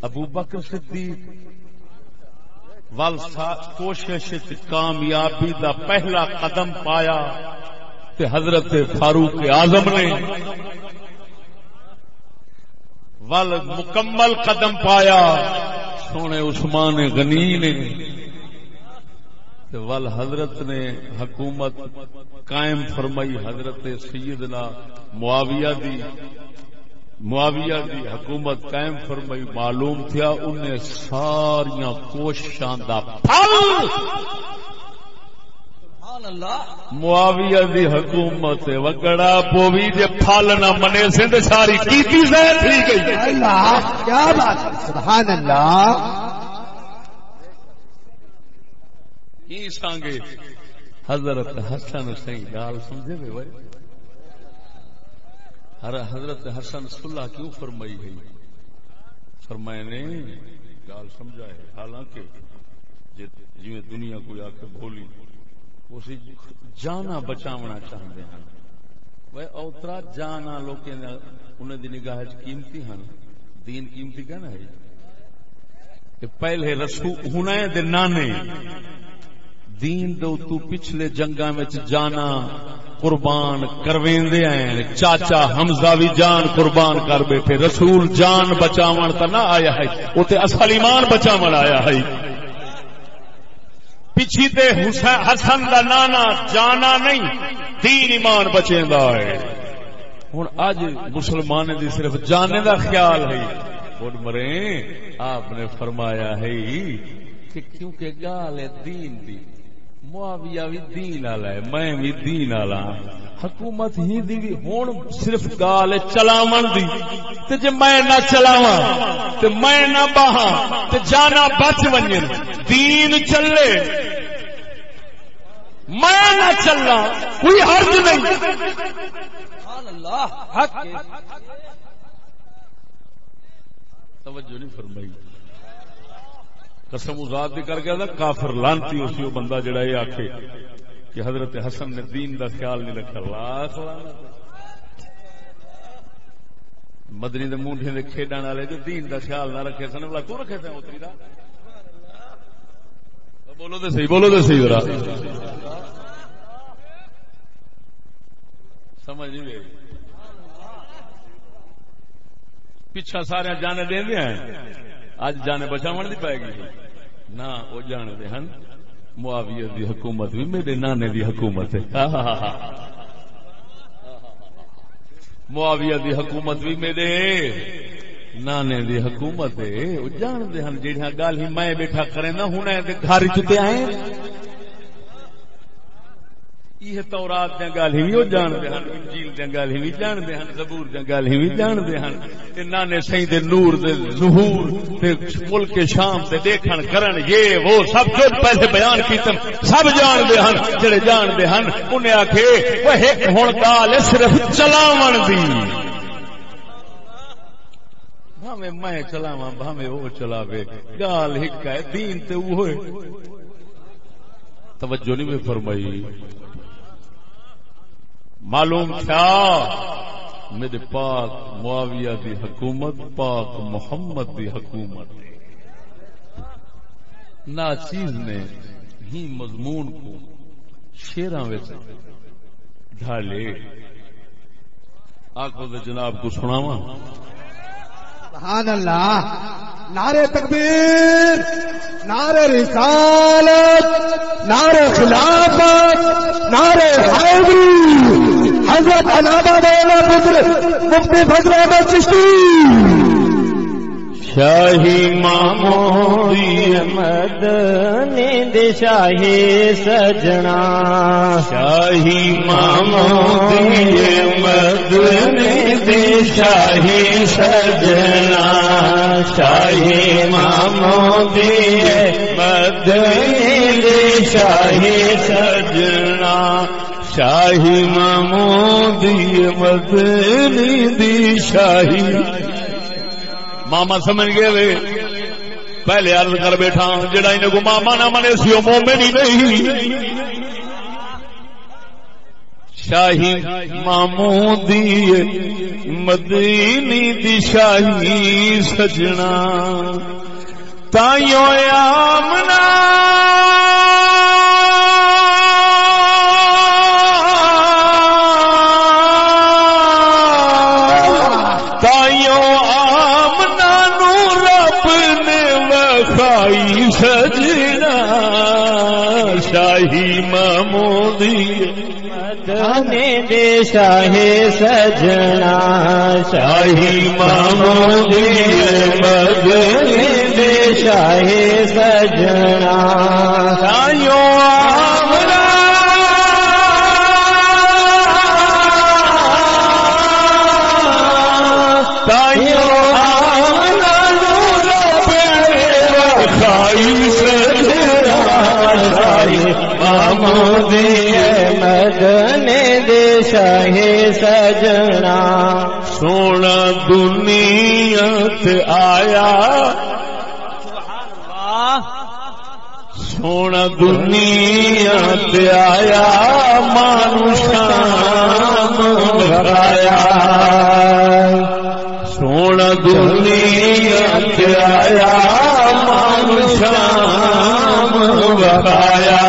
ابو بکر صدیق ول کوشش کامیابی دا پہلا قدم پایا تے حضرت فاروق اعظم نے ول مکمل قدم پایا سونے عثمان غنی نے ول حضرت نے حکومت قائم فرمائی حضرت سیدنا معاویہ دی معاویہ دی حکومت قائم فرمائی، معلوم تھیا انہیں ساریاں کوششاں دا پھل معاویہ دی حکومت وگڑا پوی جے پھل نہ منے سے تے ساری کیتی سے ٹھیک ہے۔ اللہ کیا بات، سبحان اللہ۔ کی سانگے حضرت حسن حسین گال سمجھے وے وے، حضرت حسن صلح کیوں فرمائی گئی؟ فرمائے نے گال سمجھا ہے، حالانکہ جی دنیا کوئی آ کے بھولی اسی جانا بچاونا چاہتے ہیں، وہ اوترا جانا لوگ انہیں دی نگاہ قیمتی ہیں، دین قیمتی کہنا ہے کہ پہلے رسول ہونا دے نانے دین دو تو پچھلے جنگاں میں جانا قربان کرویندے ہیں، چاچا حمزہ بھی جان قربان کر بیٹھے، رسول جان بچاون تا نہ آیا ہے، وہ تے اصل ایمان بچاون آیا ہے۔ پیچھے تے حسن دا نانا جانا نہیں، دین ایمان بچیندا ہے۔ ہن اج مسلمان دی صرف جانے دا خیال ہے، ہن مرے آپ نے فرمایا ہے کہ کیونکہ گال ہے دین دی، معاویہ بھی دین والا ہے، میں بھی دین والا، حکومت ہی دی ہن صرف گال چلاون دی، تے جے میں نہ چلاواں تے میں نہ باہاں تے جانا بچ ونجے، دین چلے میں نہ چلنا کوئی حرج نہیں۔ سبحان اللہ، حق توجہ نہیں فرمائی۔ قسم ذات دی کر گیا تھا کافر لانتی اسی وہ بندہ جڑا یہ آکھے کہ حضرت حسن نے دین دا خیال نہیں رکھا، لاکھ لعنت۔ مدنی دے مونڈے دے کھیڈن والے جو دین دا خیال نہ رکھے سن، بلا کیوں رکھے تھے اتری دا؟ بولو تے صحیح، بولو تے صحیح ذرا سمجھ نہیں آئی۔ پیچھا سارے جانے دے دے ہیں، اج جانے بچاون دی پائے گی نہ، وہ جانتے ہیں معاویہ دی حکومت بھی میرے نانے دی حکومت ہے، معاویہ دی حکومت بھی میرے نانے دی حکومت ہے، وہ جانتے ہیں جہاں گل ہی میں بیٹھا کرے نا ہوں گھر چتے آئے یہ تورات دیا گل ہی بھی وہ جانتے ہیں، انجیل دیا گل ہی بھی جانتے ہیں، زبور دیا گل ہی بھی جانتے ہیں، نانے سہی دے نور دے ظہور دے ملک شام دے دیکھن کرن یہ وہ سب جو پہلے بیان کیتے سب جانتے ہیں، جڑے جانتے ہیں انہیں آکھے وہ ایک ہن گال صرف چلاون دی، بھاویں میں چلاواں بھاویں وہ چلاوے، گال ایک ہے، دین تے وہ ہے۔ توجہ نہیں میں فرمائی۔ معلوم تھا میرے پاک معاویہ دی حکومت پاک محمد دی حکومت، ناچیز نے ہی مضمون کو شیراں وچ ڈھالے، آقا دے جناب کو سناواں۔ سبحان اللہ، نعرہ تکبیر، نعرہ رسالت، نعرہ خلافت، نعرہ حیدری، حضرت علامہ مولانا مفتی فضل احمد چشتی۔ شاہی مامودی مدنی دے شاہی سجنا، شاہی مامودی مدنی دے شاہی سجنا، شاہی مامودی مدنی دے شاہی سجنا، شاہی مامودی مدنی دی شاہی۔ ماما سمجھ گئے وے، پہلے عرض کر بیٹھا جڑا انہیں کو ماما نہ منے سی وہ مومن ہی نہیں۔ شاہی مامودی مدینی دی شاہی سجنا، تائیوں آمنا شاہی محمودی مدنے دے شاہ سجنا شاہی محمودی مدنے دے شاہ سجنا شاہیوں آمنا مدنے دے شاہ سجنا سونا دنیا تے آیا سونا دنیا تے آیا مانو شام بھرایا سونا دنیا تے آیا مانو شام بھرایا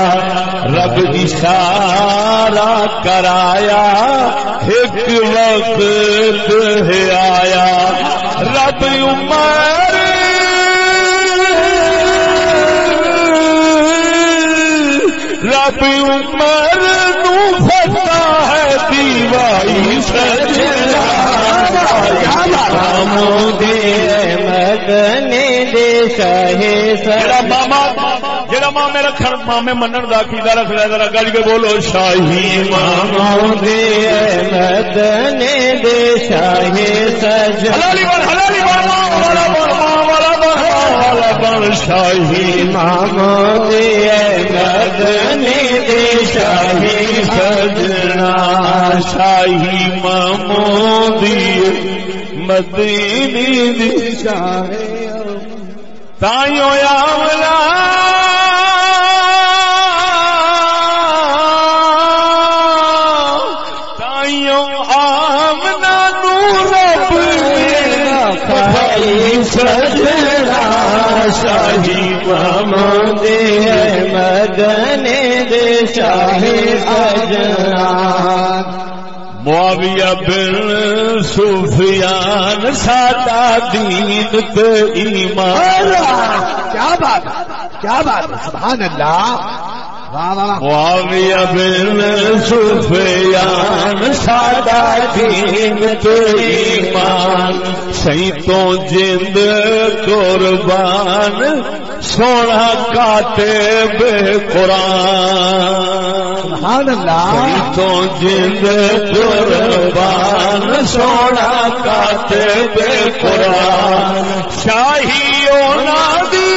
رب اشارہ کرایا ایک وقت ہے آیا رب عمر رب عمر نو پھٹا ہے دیوائی سجنا محمودی مدنے دے شاہ سجنا جڑا مامے رکھن مامے منن دا عقیدہ رکھ لے ذرا گج کے بولو شاہی محمودی مدنے دے شاہ سجنا حلالی بن شاہی محمودی مدنے دے شاہ سجنا شاہی محمودی مدینی دی شاہ تائیوں آملا سجنا شاہی محمودی مدنے دے شاہ سجنا معاویہ بن سفیان ساڈا دین تے ایمان کیا بات ہے سبحان اللہ معاویہ بن سفیان ساڈا دین تے ایمان شہیدوں جند قربان سونا کاتب قرآن سبحان اللہ شہیدوں جند قربان سونا کاتب قرآن شاہی اولادی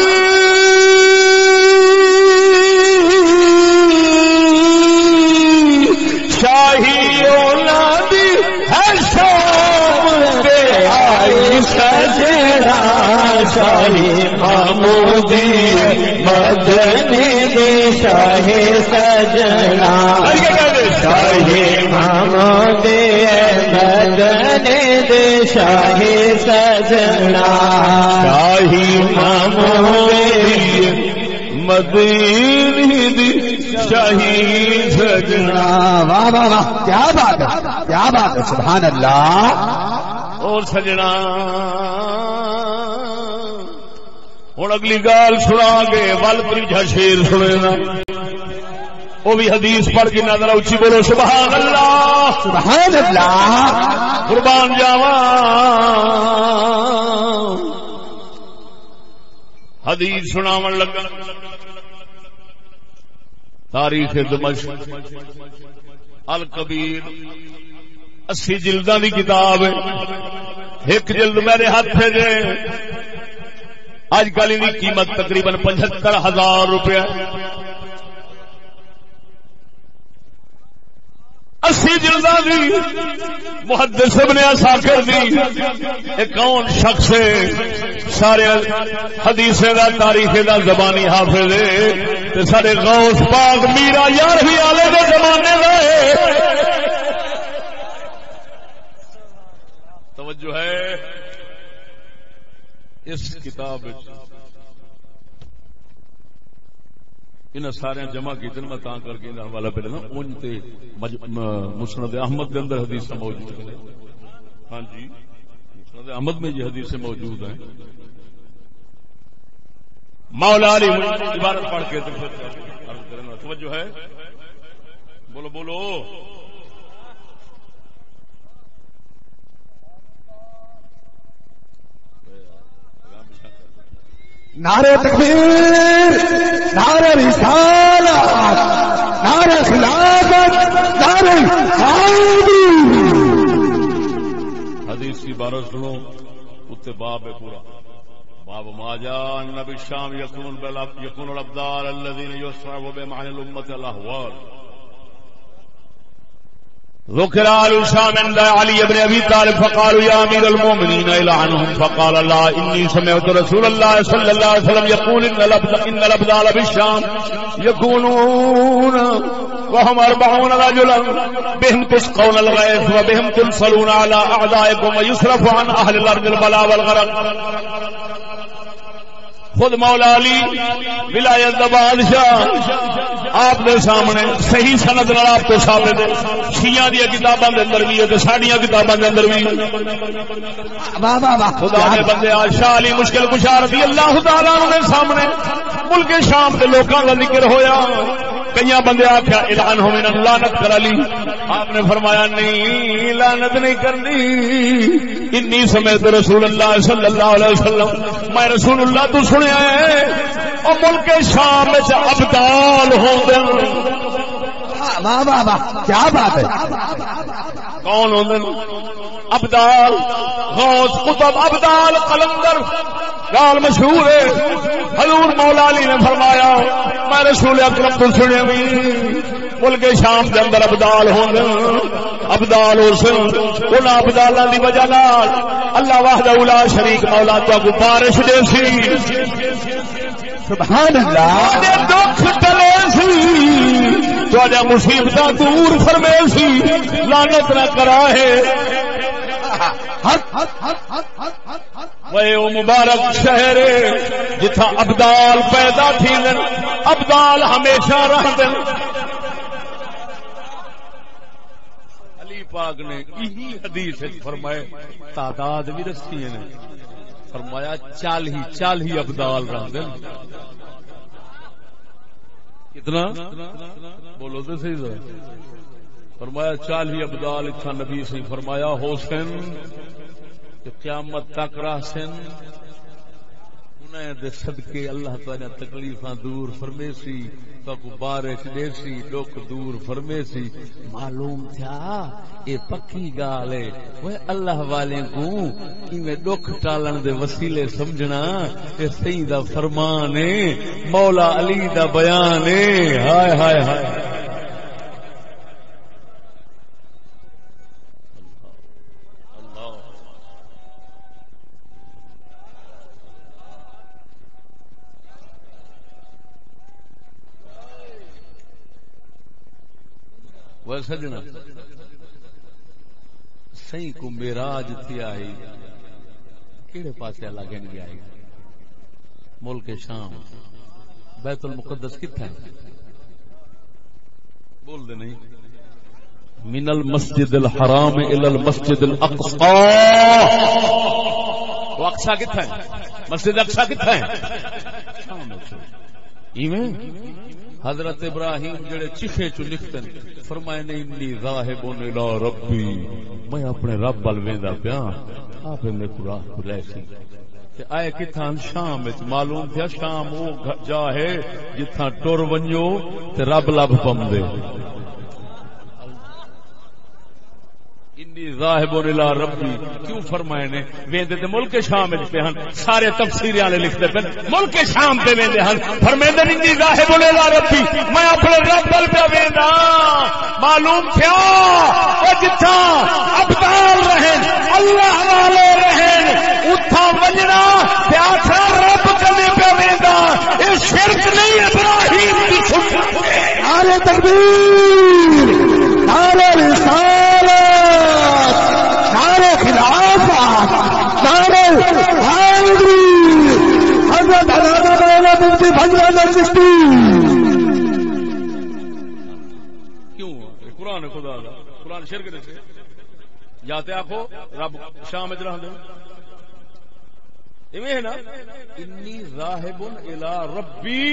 شاہی اولادی ہے شام دے آئی سجنا شاہی محمودی مدنے دے شاہ سجنا شاہی محمودی مدنے دے شاہ سجنا شاہی محمودی مدینی دی شاہی سجنا واہ واہ واہ کیا بات ہے سبحان اللہ اور سجنا ہوں اگلی گال سنا کے ول پریجا شیر سنے نا وہ بھی حدیث پڑھ کے نظر اچھی بولو سبحان اللہ سبحان اللہ قربان جاواں حدیث سناون لگا تاریخ دمشق الکبیر 80 جلداں دی کتاب ہے ایک جلد میرے ہاتھ جے اج کل ان کی قیمت تقریباً 75,000 روپیہ 80 جلداں دی محدث ابن عساکر دی ایک کون شخص ہے سارے حدیث دا تاریخ دا زبانی حافظ ہے تے سارے غوث پاک میرا 11ویں والے دے زمانے دا ہے توجہ ہے اس کتاب ان سارے جمع کی میں تاں کر کے حوالہ پہ لینا ان تے مسند احمد کے اندر حدیث موجود ہے ہاں جی مسند احمد میں یہ حدیث موجود ہیں مولا علی عبارت پڑھ کے توجہ ہے، بولو بولو. نعرہ تکبیر، نعرہ رسالت، نعرہ خلافت، نعرہ حیدری. حدیث کی عبارت سنو، اتنے باب ہے پورا. باب ما جاء ان بالشام يكون الابدال الذين يسرع بهم عن الامه الاهوال. ذكر آل الشام عند علي بن ابي طالب فقالوا يا امير المؤمنين العنهم، فقال لا اني سمعت رسول الله صلى الله عليه وسلم يقول ان الابدال بالشام يكونون وهم 40 رجلا بهم تسقون الغيث وبهم تنصرون على اعدائكم ويصرف عن اهل الارض البلاء والغرق. خود مولا علی ولایت دا بادشاہ آپ دے سامنے صحیح سند نال آپ کو ثابت ہے. شیعہ دی کتاباں دے اندر بھی ہے تے ساڈیاں کتاباں دے اندر بھی. خدا دے بندے شاہ علی مشکل کشا رضی اللہ تعالی عنہ دے سامنے ملک شام دے لوکاں دا ذکر ہویا. کئی بندے آخیا اعلان ہوئے نہ لعنت کر علی. آپ نے فرمایا نہیں، لعنت نہیں کرنی. انی سمیت رسول اللہ صلی اللہ علیہ وسلم، میں رسول اللہ تو سنیا ہے اور ملک شام وچ ابدال ہوندے. واہ واہ واہ، کیا بات ہے. کون ہوندے؟ ابدال، غوث، قطب، ابدال، قلندر. گال مشہور ہے. حضور مولا علی نے فرمایا میں رسول اکرم تو سنیا بھی ملک شام کے اندر ابدال ہوندے. ابدال ان ابدالاں دی وجہ نال اللہ وحدہ لا شریک مولا تو کو بارش دے سی. سبحان اللہ. دکھ ٹلے سی، تہاڈا مصیبتاں دور فرمے سی. لعنت نہ کرا ہے. وہ مبارک شہر جتھا ابدال پیدا تھی، ابدال ہمیشہ رہندے. علی پاک نے یہی حدیث فرمائے، تعداد بھی رکھی ہے، فرمایا 40 ابدال رہندے. کتنا بولو تو صحیح ذرا. فرمایا 40 ابدال اتھا نبی سے فرمایا حسین کہ قیامت تک رہسن. انہیں دے صدقے اللہ تعالی تکلیفاں دور فرمے سی، تو بارش دے سی، لوک دور فرمے سی. معلوم تھا اے پکی گال ہے. وہ اللہ والے کو میں دکھ ٹالن دے وسیلے سمجھنا اے سید دا فرمان ہے، مولا علی دا بیان ہے. ہائے ہائے ہائے. وہ سجنا سی کو میراج تھی آئی کیڑے پاسے اللہ گن گیا ہے؟ ملک شام. بیت المقدس کتنا ہے؟ بول دے نہیں. من المسجد الحرام الى المسجد الاقصى. وہ اقصا کتنا ہے؟ مسجد اقصا کتنا ہے؟ ایویں حضرت ابراہیم جڑے چیخے چ لکھتے ہیں فرمائے نے انی ذاہب الی ربی، میں اپنے رب ول ویندا پیا. آپ نے راہ کھلے سی تے آئے کتھاں؟ شام وچ. معلوم تھیا شام وہ جا ہے جتھاں ٹر ونجو تے رب لب پوندے. انی ذاہب الی ربی کیوں فرمائے نے؟ ویندے تے ملک شام وچ پہ ہن. سارے تفسیر والے لکھدے پن ملک شام تے ویندے ہن. فرمیندے انی ذاہب الی ربی، میں اپنے رب ول پہ ویندا. معلوم تھیا او جتھاں ابدال رہن، اللہ والے رہن، اتھاں ونجنا تے آکھنا رب کنے پہ ویندا. اے شرک نہیں، ابراہیم دی سنت ہے. نعرہ تکبیر، نعرہ رسالت، نعرہ خلافت، نعرہ حیدری. حضرت علامہ مولانا مفتی فضل احمد چشتی. کیوں؟ قرآن خدا دا قرآن شرک دے یا تے آکھو رب شام وچ رہندے. ہے نا انی ذاہب الی ربی.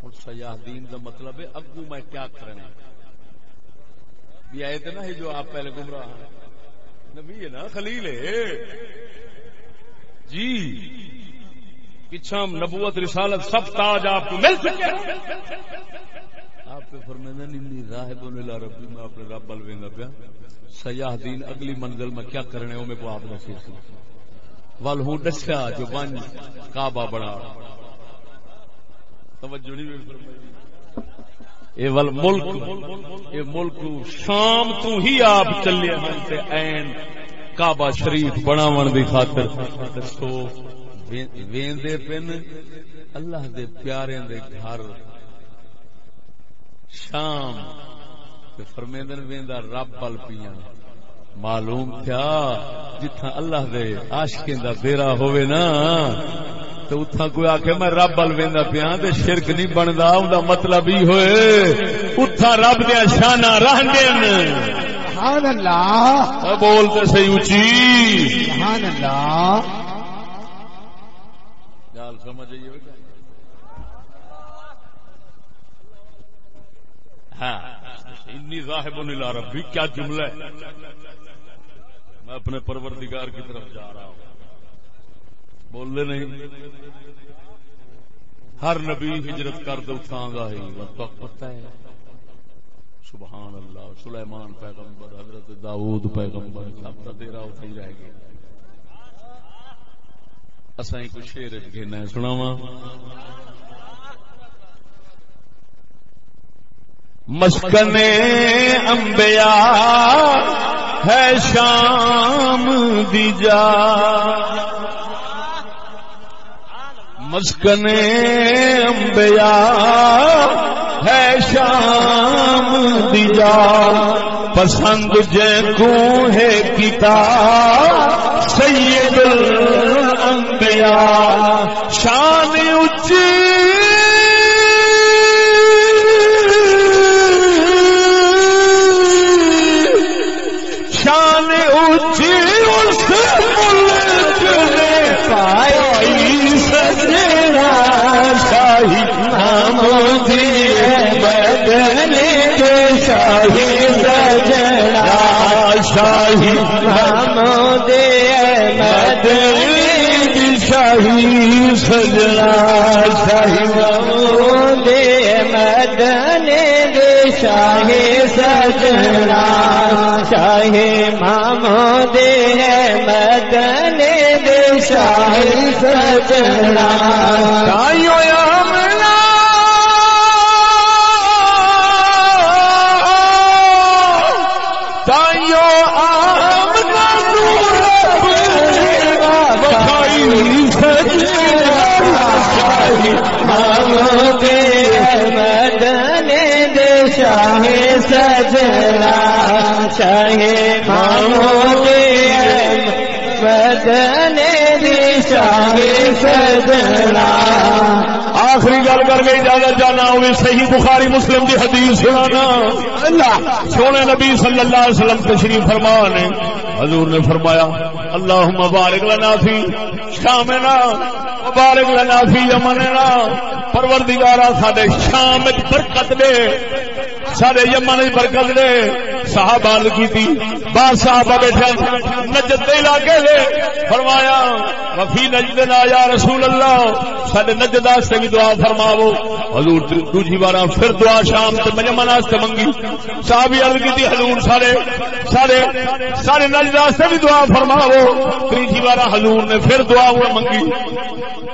ہوں سیاح دین کا مطلب ہے اگو میں کیا کرنا بھی آئے تھے نا یہ جو آپ پہلے گمراہ نبی ہے نا خلیل ہے جی پچھم نبوت رسالت سب تاج آپ کو مل سکے. آپ پہ فرمایا انی ذاہب الی ربی میں اپنے رب بل ویندا پیا. سیاح دین اگلی منزل میں کیا کرنے ہو میرے کو آپ نے سی ول ہوں دسیا جو بن کعبہ بنا توجہ نہیں فرمائی. ول ملک یہ ملک شام تو ہی آپ چلے ہیں این کعبہ شریف بناون دی خاطر دسو ویندے پن اللہ دے پیارے دے گھر شام فرمیندن ویندا رب بل پیاں. معلوم تھیا جتھا اللہ دے عاشقاں دا ڈیرا ہوئے نا تو اتھا کوئی آکھے میں رب بل ویندا پیاں تے شرک نہیں بندا. اوندا مطلب ہی ہوئے اتھا رب دے شاناں رہندن. سبحان اللہ. بولتے صحیح اونچی سبحان اللہ. گل سمجھ آئی ہوگی. ہاں انی ذاہب الی ربی کیا جملہ ہے. میں اپنے پروردگار کی طرف جا رہا ہوں. بولنے نہیں. ہر نبی ہجرت کر دے اتھاں ہی وقت پتہ ہے. سبحان اللہ. سلیمان پیغمبر حضرت داؤد پیغمبر سب کا تیرا اتھا ہی رہ گیا. اساں کوئی شعر گھنا سناواں. مسکن انبیاء ہے شام دی جا. مسکن انبیاء ہے شام دی جا. پسند جے کو ہے کتاب سید الانبیاء. شان اونچی شان اونچی اس ملک نے پائی سجنا. شاہی محمودی مدنی کے شاہی سجنا. شاہی محمودی مدنی کی شاہی سجنا. شاہی محمودی مدنی کی شاہی سجنا. شاہی محمود مدنی دے شاہی سجنا. تائیو آمنا تائیو آمنا رب بخائی سجنا. شاہی محمود مدنی دے شاہی سجنا. شاہی محمود مدنی دی شاہی سجنا. آخری گل کر کے اجازت جانا ہوئی. صحیح بخاری مسلم کی حدیث سنانا. اللہ سونے نبی صلی اللہ علیہ وسلم تشریف فرما نے حضور نے فرمایا اللہم بارک لنا فی شامنا وبارک لنا فی یمننا. پروردگارا ساڈے شام وچ برکت دے سارے یمن برکت دے. صحابہ عرض کی بعض صحابہ بیٹھے نجد کے علاقے دے. فرمایا وفی نجدنا یا رسول اللہ سارے نجد واسطے بھی دعا فرماو. حضور دوسری بار پھر دعا شام تے یمن واسطے منگی. صحابی عرض کی حضور سارے سارے سارے نجد واسطے بھی دعا فرماو. تیسری بار حضور نے پھر دعا منگی.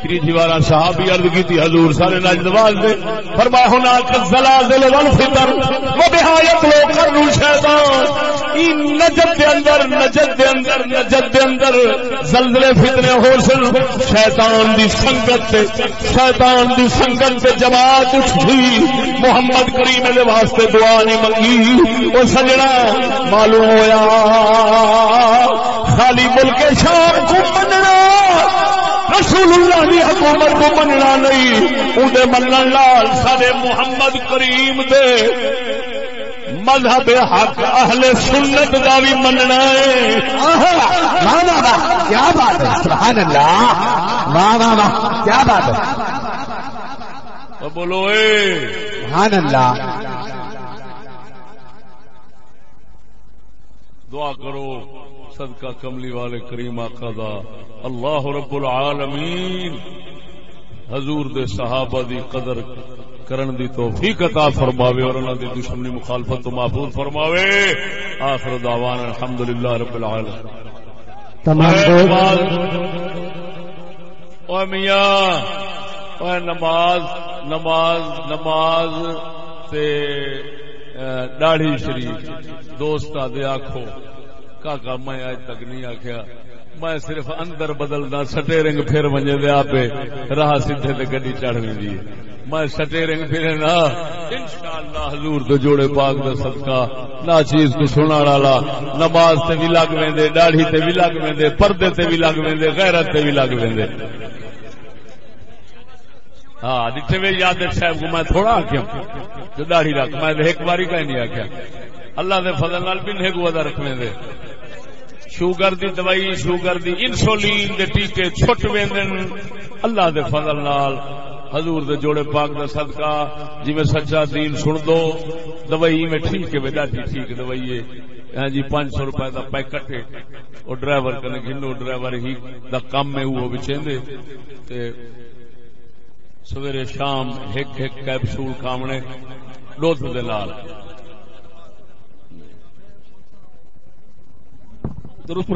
تیسری بار صحابی عرض کی حضور سارے نجد واسطے. فرمایا ہونا الزلازل والفتن وبها يطلع قرن الشيطان. نجد دے اندر نجد دے اندر نجد دے اندر زلزلے فتنے ہو سن. شیطان دی سنگت تے شیطان دی سنگت تے جماعت اٹھی. محمد کریم دے واسطے دعا نہیں منگی. او سجنا معلوم ہویا خالی ملک شام کو مننا رسول اللہ دی حکومت کو مننا نہیں. اندے منن لال سارے محمد کریم دے مذہب حق اہل سنت دا بھی مننا ہے. کیا بات ہے، سبحان اللہ، واہ واہ واہ، کیا بات ہے، بولو اے سبحان اللہ. دعا کرو صدقہ کملی والے کریم آقا دا اللہ رب العالمین حضور دے صحابہ دی قدر کرن دی توفیق عطا فرماوے اور انہاں دی دشمنی مخالفت تو محفوظ فرماوے. آخر دعوانا الحمدللہ رب العالمین. او میاں او نماز نماز نماز تے داڑھی شریف دوست آدھے آکھو کاکا میں آج تک نہیں آکھیا، میں صرف اندر بدلدا سٹیرنگ پھر ونجے دے آپے راہ سیدھے تے گڈی چڑھ ویندی ہے. میں سٹیرنگ پھرے نا انشاءاللہ حضور دے جوڑے پاک دا صدقہ نا چیز کو سنن والا نماز تے بھی لگ ویندے، داڑھی تے بھی لگ ویندے، پردے تے بھی لگ ویندے، غیرت تے بھی لگ ویندے. ہاں جتنے بھی یاد صاحب کو میں تھوڑا آخیا جو داڑھی رکھ، میں ایک باری کا ہی نہیں آخیا. اللہ دے فضل نال بھی نہیں کو رکھنے دے. شوگر دی دوائی، شوگر دی انسولین دے ٹیکے چھٹ ویندن اللہ دے فضل نال. حضور دے جوڑے پاک دا صدقہ جی میں سچا دین سن دو دوائی میں ٹھیک ہے، ڈاڈی ٹھیک دوائی ہے. ہاں جی 500 روپے دا پیکٹ ہے، وہ ڈرائیور کنے گھنو ڈرائیور ہی دا کام ہے وہ بچیندے تے سویرے شام ایک ایک کیپسول کامنے دودھ دے نال. درست